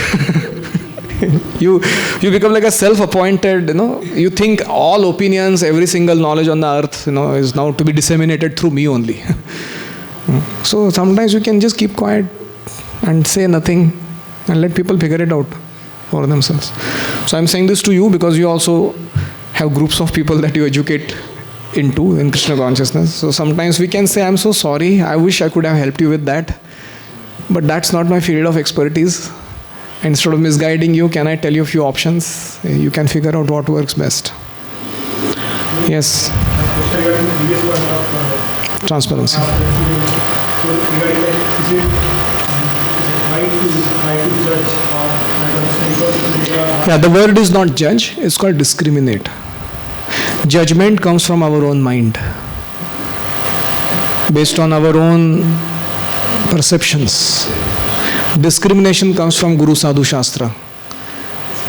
You become like a self-appointed, you think all opinions, every single knowledge on the earth, is now to be disseminated through me only. So sometimes you can just keep quiet and say nothing and let people figure it out for themselves. So I'm saying this to you because you also have groups of people that you educate in Krishna consciousness. So sometimes we can say, I'm so sorry, I wish I could have helped you with that, but that's not my field of expertise. Instead of misguiding you, can I tell you a few options? You can figure out what works best. Yes. Transparency. Yeah, the word is not judge, it's called discriminate. Judgment comes from our own mind, based on our own perceptions. Discrimination comes from Guru Sadhu Shastra.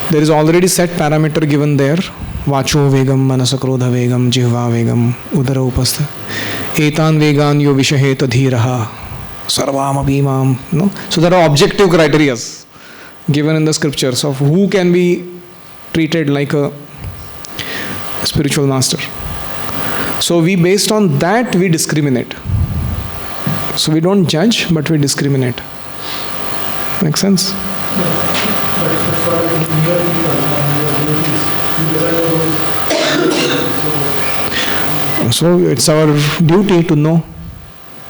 There is already set parameter given there. Vacho vegam, manasa krodha vegam, jihva vegam, udara upastha. Etan vegan yo vishaheta dhiraha, sarvam abhimam. No? So there are objective criteria given in the scriptures of who can be treated like a spiritual master. So based on that, we discriminate. So we don't judge, but we discriminate. Make sense? So it's our duty to know.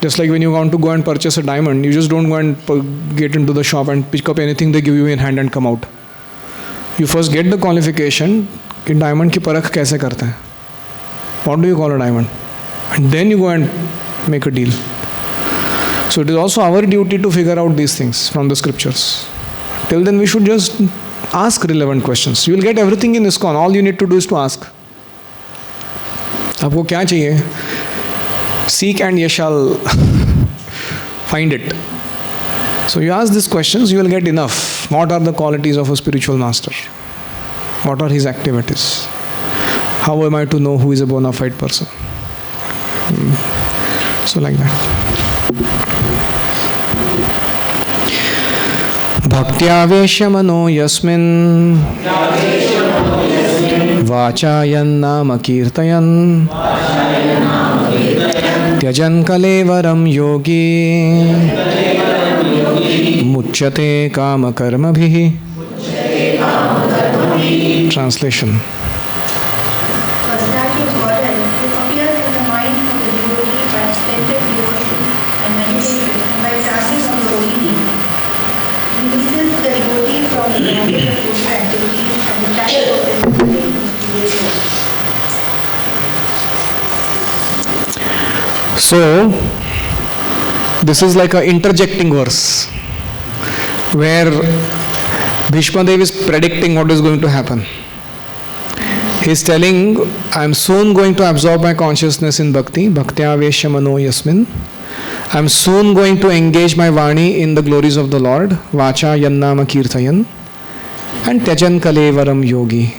Just like when you want to go and purchase a diamond, you just don't go and get into the shop and pick up anything they give you in hand and come out. You first get the qualification. कि diamond की परख कैसे करते हैं? What do you call a diamond? And then you go and make a deal. So it is also our duty to figure out these things from the scriptures. Till then we should just ask relevant questions. You will get everything in ISKCON. All you need to do is to ask. आपको क्या चाहिए? Seek and ye shall find it. So you ask these questions, you will get enough. What are the qualities of a spiritual master? What are his activities? How am I to know who is a bona fide person? So like that. Bhaktya mano yasmin vachayan nama kirtayan tyajan kalevaram yogi muchyate kama karma bhihi. Translation. So, this is like an interjecting verse where Bhishma Dev is predicting what is going to happen. He is telling, I am soon going to absorb my consciousness in bhakti, bhaktya veshya mano yasmin. I am soon going to engage my vani in the glories of the Lord, vacha yannama kirtayan, and tyajan kalevaram yogi.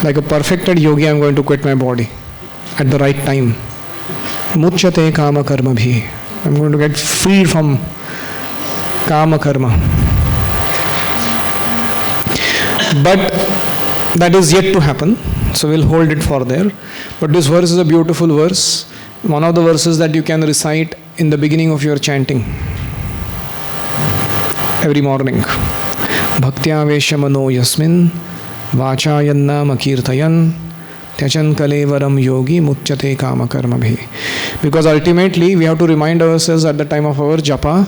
Like a perfected yogi, I am going to quit my body at the right time. Muchyate kama karma bhi. I am going to get free from kama karma. But that is yet to happen, so we'll hold it for there. But this verse is a beautiful verse, one of the verses that you can recite in the beginning of your chanting every morning. Bhaktya veshya mano yasmin vachayanna makirtayan tyajan kalevaram yogi muchyate kama karma bhi. Because ultimately we have to remind ourselves at the time of our japa,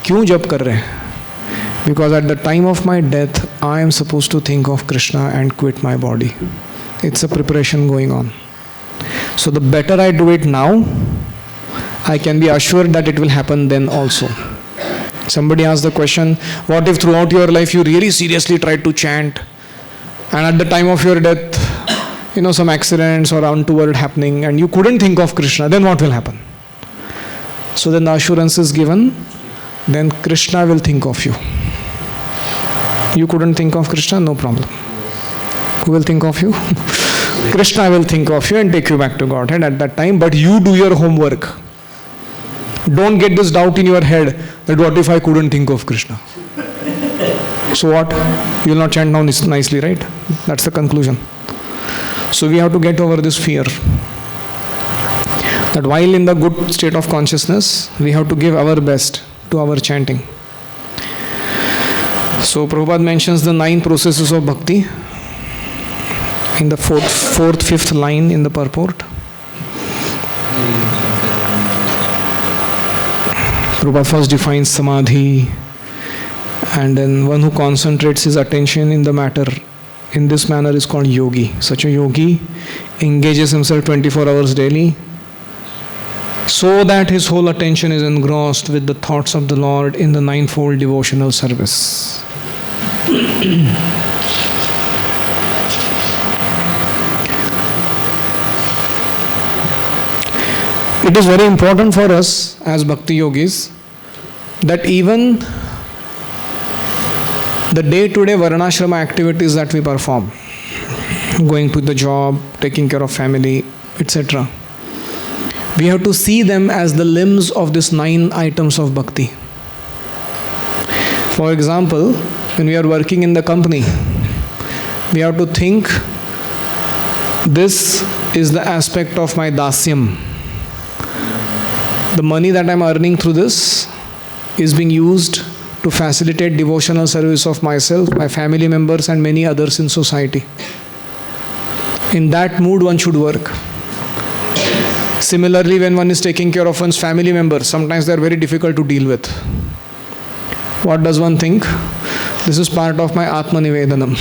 kyun jap kar rahe hain? Because at the time of my death, I am supposed to think of Krishna and quit my body. It's a preparation going on. So the better I do it now, I can be assured that it will happen then also. Somebody asked the question, what if throughout your life you really seriously tried to chant, and at the time of your death, some accidents or untoward happening and you couldn't think of Krishna, then what will happen? So then the assurance is given, then Krishna will think of you. You couldn't think of Krishna, no problem. Who will think of you? Krishna will think of you and take you back to Godhead at that time, but you do your homework. Don't get this doubt in your head that what if I couldn't think of Krishna? So what? You will not chant now nicely, right? That's the conclusion. So we have to get over this fear. That while in the good state of consciousness, we have to give our best to our chanting. So Prabhupada mentions the 9 processes of bhakti in the fourth, fifth line in the purport. Prabhupada first defines samadhi, and then one who concentrates his attention in the matter in this manner is called yogi. Such a yogi engages himself 24 hours daily so that his whole attention is engrossed with the thoughts of the Lord in the ninefold devotional service. It is very important for us as Bhakti Yogis that even the day-to-day Varnashrama activities that we perform, going to the job, taking care of family, etc., we have to see them as the limbs of these 9 items of bhakti. For example, when we are working in the company, we have to think, this is the aspect of my dasyam. The money that I am earning through this is being used to facilitate devotional service of myself, my family members and many others in society. In that mood one should work. Similarly, when one is taking care of one's family members, sometimes they are very difficult to deal with. What does one think? This is part of my Atma Nivedanam.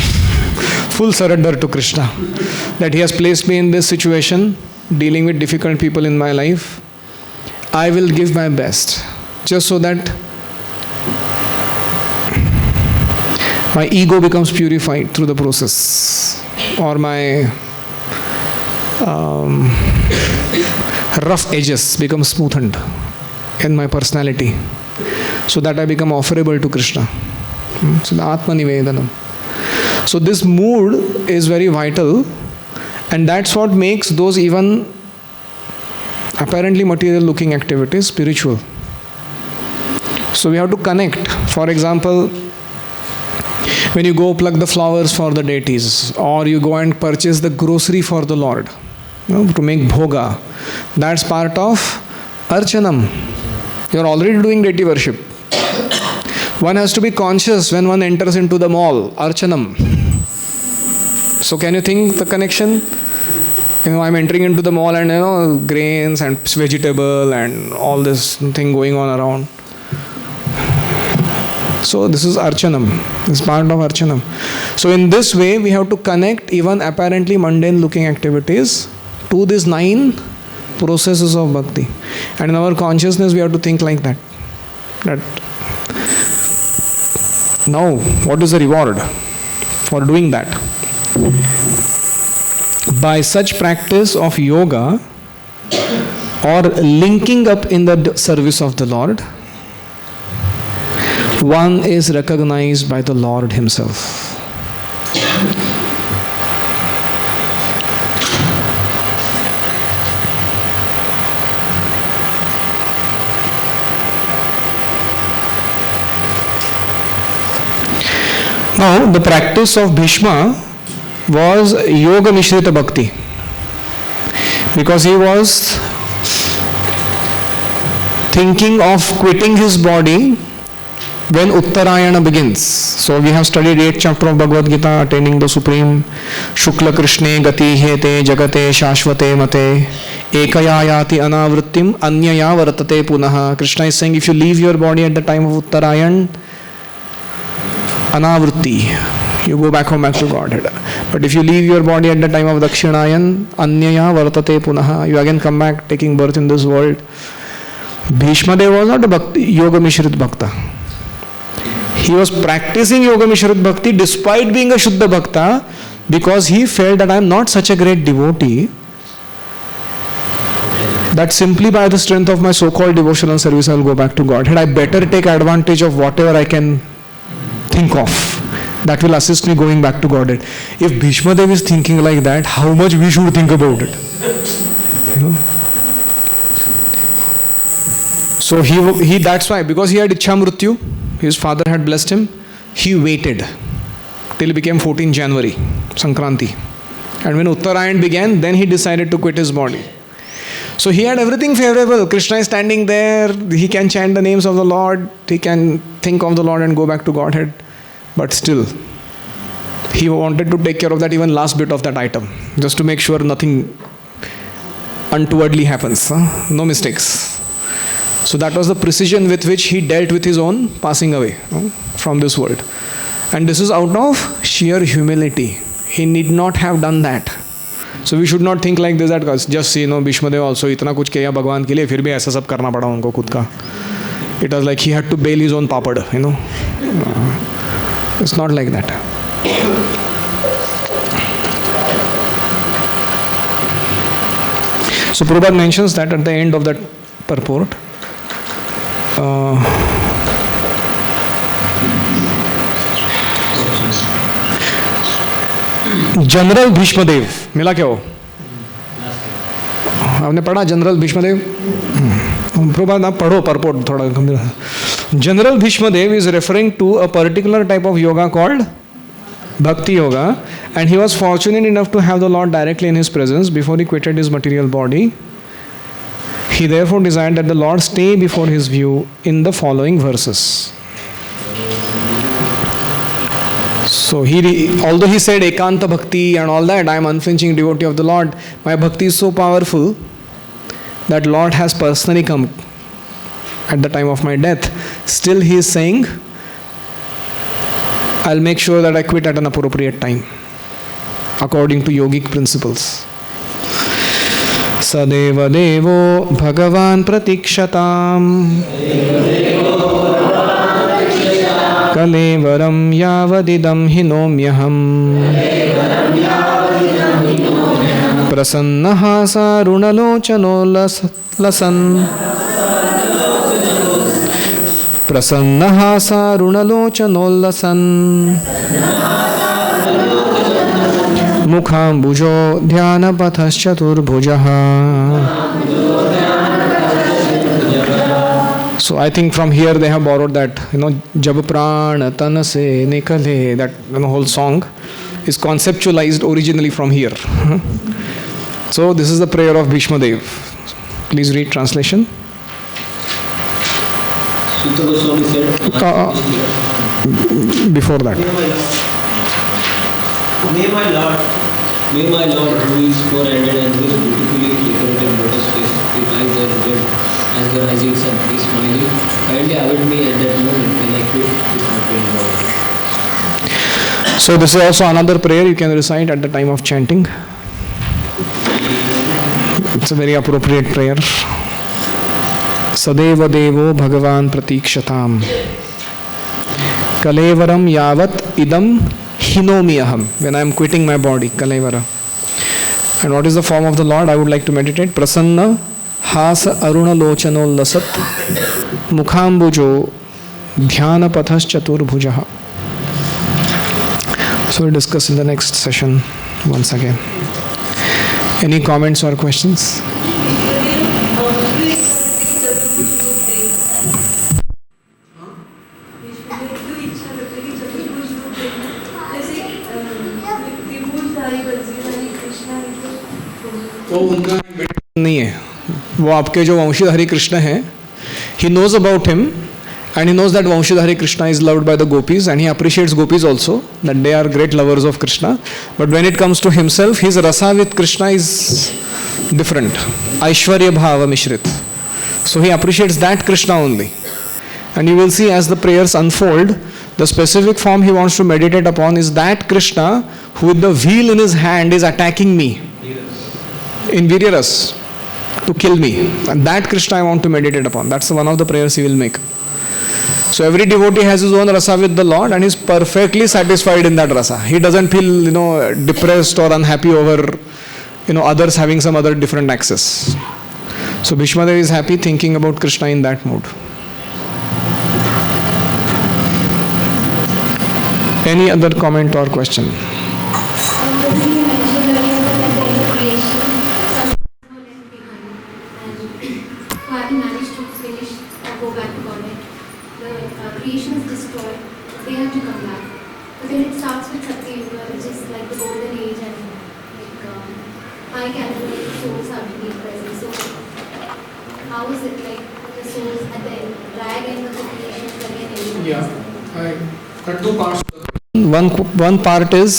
Full surrender to Krishna. That He has placed me in this situation, dealing with difficult people in my life. I will give my best, just so that my ego becomes purified through the process, or my rough edges become smoothened in my personality, so that I become offerable to Krishna. So the Atma Nivedanam. So this mood is very vital, and that's what makes those even apparently material looking activities spiritual. So we have to connect. For example, when you go pluck the flowers for the deities, or you go and purchase the grocery for the Lord, to make bhoga, that's part of archanam. You're already doing deity worship. One has to be conscious when one enters into the mall, archanam. So can you think the connection? I'm entering into the mall and grains and vegetable and all this thing going on around. So this is archanam. This is part of archanam. So in this way, we have to connect even apparently mundane looking activities to these 9 processes of bhakti. And in our consciousness, we have to think like that. Now, what is the reward for doing that? By such practice of yoga or linking up in the service of the Lord, one is recognized by the Lord Himself. Now, the practice of Bhishma was Yoga Mishrita Bhakti, because he was thinking of quitting his body when Uttarayana begins. So we have studied 8th chapter of Bhagavad Gita, attaining the Supreme. Shukla Krishne Gati Hete Jagate Shashvate Mate Ekaya Yati Anavrittim Anyaya Vartate Punaha. Krishna is saying, if you leave your body at the time of Uttarayan, Anavritti, you go back home, back to Godhead. But if you leave your body at the time of Dakshinayan, Anyaya Vartate Punaha, you again come back taking birth in this world. Bhishma Dev was not a bhakti, Yoga Mishrit Bhakta. He was practicing Yoga Mishrit Bhakti despite being a Shuddha Bhakta, because he felt that I am not such a great devotee, that simply by the strength of my so-called devotional service I will go back to Godhead. I better take advantage of whatever I can think of that will assist me going back to Godhead. If Bhishma Dev is thinking like that, how much we should think about it? You know? So he that's why, because he had Ichha Mrityu, his father had blessed him, he waited till it became 14 January, Sankranti. And when Uttarayan began, then he decided to quit his body. So he had everything favorable. Krishna is standing there, he can chant the names of the Lord, he can think of the Lord and go back to Godhead. But still, he wanted to take care of that even last bit of that item, just to make sure nothing untowardly happens, no mistakes. So that was the precision with which he dealt with his own passing away from this world. And this is out of sheer humility. He need not have done that. So we should not think like this, that just see, Bhishma Dev also इतना कुछ किया भगवान के लिए, फिर भी ऐसा सब करना पड़ा उनको खुद का. It was like he had to bail his own papad, It's not like that. So Prabhupada mentions that at the end of that purport. General Bhishmadev मिला क्या हो? आपने पढ़ा जनरल भीष्मदेव? प्रभुपाद आप पढ़ो परपोर्ट थोड़ा गंभीर. General Bhishmadev is referring to a particular type of yoga called Bhakti Yoga, and he was fortunate enough to have the Lord directly in his presence before he quitted his material body. He therefore desired that the Lord stay before his view in the following verses. So although he said Ekanta Bhakti and all that, I am unflinching devotee of the Lord, my Bhakti is so powerful that Lord has personally come at the time of my death. Still he is saying, I'll make sure that I quit at an appropriate time, according to yogic principles. Sadeva Devo Bhagavan Pratikshatam Kalevaram Yavadidam Hinomyaham Prasannaha Sarunalochano Lasan Prasannaha Sarunalochano Lasan Mukhambujo Dhyana Pathaschaturbujaha. So I think from here they have borrowed that, Jab Prana Tan Se Nikale, that whole song is conceptualized originally from here. So this is the prayer of Bhishma Dev. Please read translation. Sutta Goswami said, before that. May my Lord, who is four-handed and who is beautifully decorated lotus face, with eyes as red as the rising sun, is smiling, kindly await me at that moment when I quit this material body. So this is also another prayer you can recite at the time of chanting. It's a very appropriate prayer. Sadeva Devo Bhagavan Pratikshatam Kalevaram Yavat Idam Hinomiyaham. When I am quitting my body, Kalevara. And what is the form of the Lord? I would like to meditate. Prasanna Hasa Aruna Lochano Lasat Mukhambujo Dhyana Pathas Chaturbhujaha. So we'll discuss in the next session once again. Any comments or questions? वो उनका नहीं है, वो आपके जो वंशीधारी कृष्ण हैं, he knows about him and he knows that Vamshidhari Krishna is loved by the gopis and he appreciates gopis also, that they are great lovers of Krishna. But when it comes to himself, his rasa with Krishna is different. Aishwarya Bhava Mishrit. So he appreciates that Krishna only. And you will see as the prayers unfold, the specific form he wants to meditate upon is that Krishna who with the wheel in his hand is attacking me in Viryaras. to kill me. And that Krishna I want to meditate upon. That's one of the prayers he will make. So every devotee has his own rasa with the Lord and is perfectly satisfied in that rasa. He doesn't feel, depressed or unhappy over, others having some other different access. So Bhishma Dev is happy thinking about Krishna in that mood. Any other comment or question? Creation is destroyed, they have to come back. But then it starts with Satya Yuga, which is like the golden age, and high caliber souls have to be present. So, how is it like the souls at the drag end of the creation is again? Yeah, I cut two parts. One part is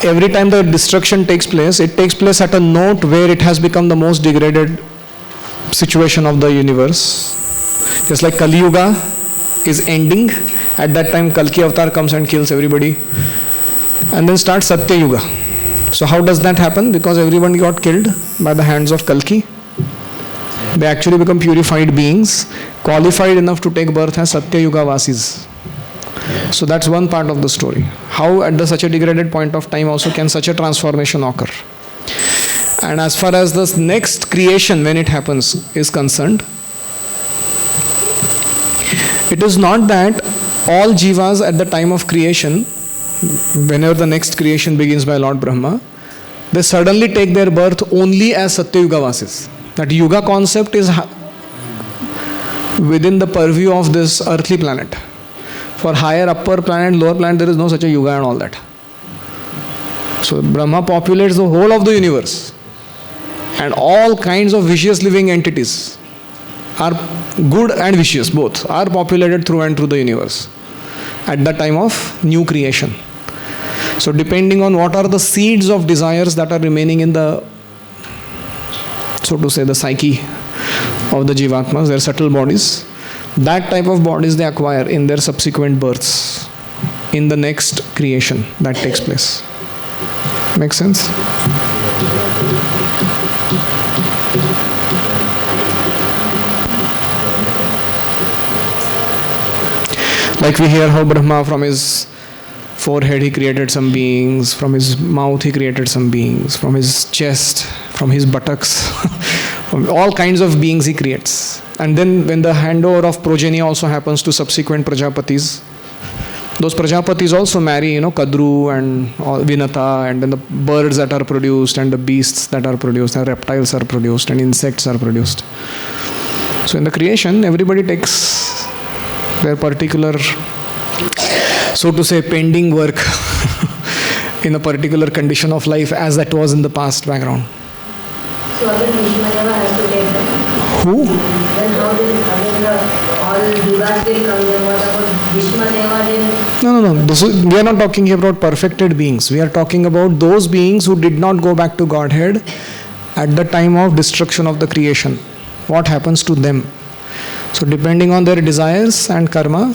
every time the destruction takes place, it takes place at a note where it has become the most degraded situation of the universe. Just like Kali Yuga is ending, at that time Kalki Avatar comes and kills everybody, and then starts Satya Yuga. So how does that happen? Because everyone got killed by the hands of Kalki. They actually become purified beings, qualified enough to take birth as Satya Yuga Vasis. So that's one part of the story. How at such a degraded point of time also can such a transformation occur. And as far as the next creation, when it happens, is concerned, it is not that all jivas at the time of creation, whenever the next creation begins by Lord Brahma, they suddenly take their birth only as Satya Yuga Vasis. That Yuga concept is within the purview of this earthly planet. For higher, upper planet, lower planet, there is no such a Yuga and all that. So Brahma populates the whole of the universe. And all kinds of vicious living entities are good and vicious, both, are populated through and through the universe at the time of new creation. So depending on what are the seeds of desires that are remaining in the, so to say, the psyche of the Jivatmas, their subtle bodies, that type of bodies they acquire in their subsequent births, in the next creation that takes place. Make sense? Like we hear how Brahma, from his forehead he created some beings, from his mouth he created some beings, from his chest, from his buttocks, from all kinds of beings he creates. And then when the handover of progeny also happens to subsequent Prajapatis, those Prajapatis also marry, Kadru and Vinata, and then the birds that are produced, and the beasts that are produced, and reptiles are produced, and insects are produced. So in the creation, everybody takes their particular, so to say, pending work in a particular condition of life as that was in the past background. So again Bhishma Deva has to take them. Who? Then how will all Yugas will come then? What about Bhishma Deva then? No. We are not talking here about perfected beings. We are talking about those beings who did not go back to Godhead at the time of destruction of the creation. What happens to them? So depending on their desires and karma,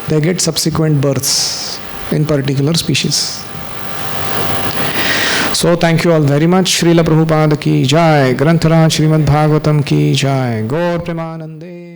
they get subsequent births in particular species. So thank you all very much. Srila Prabhupada ki jai, Grantaraj Srimad Bhagavatam ki jai, Gaur Premanande.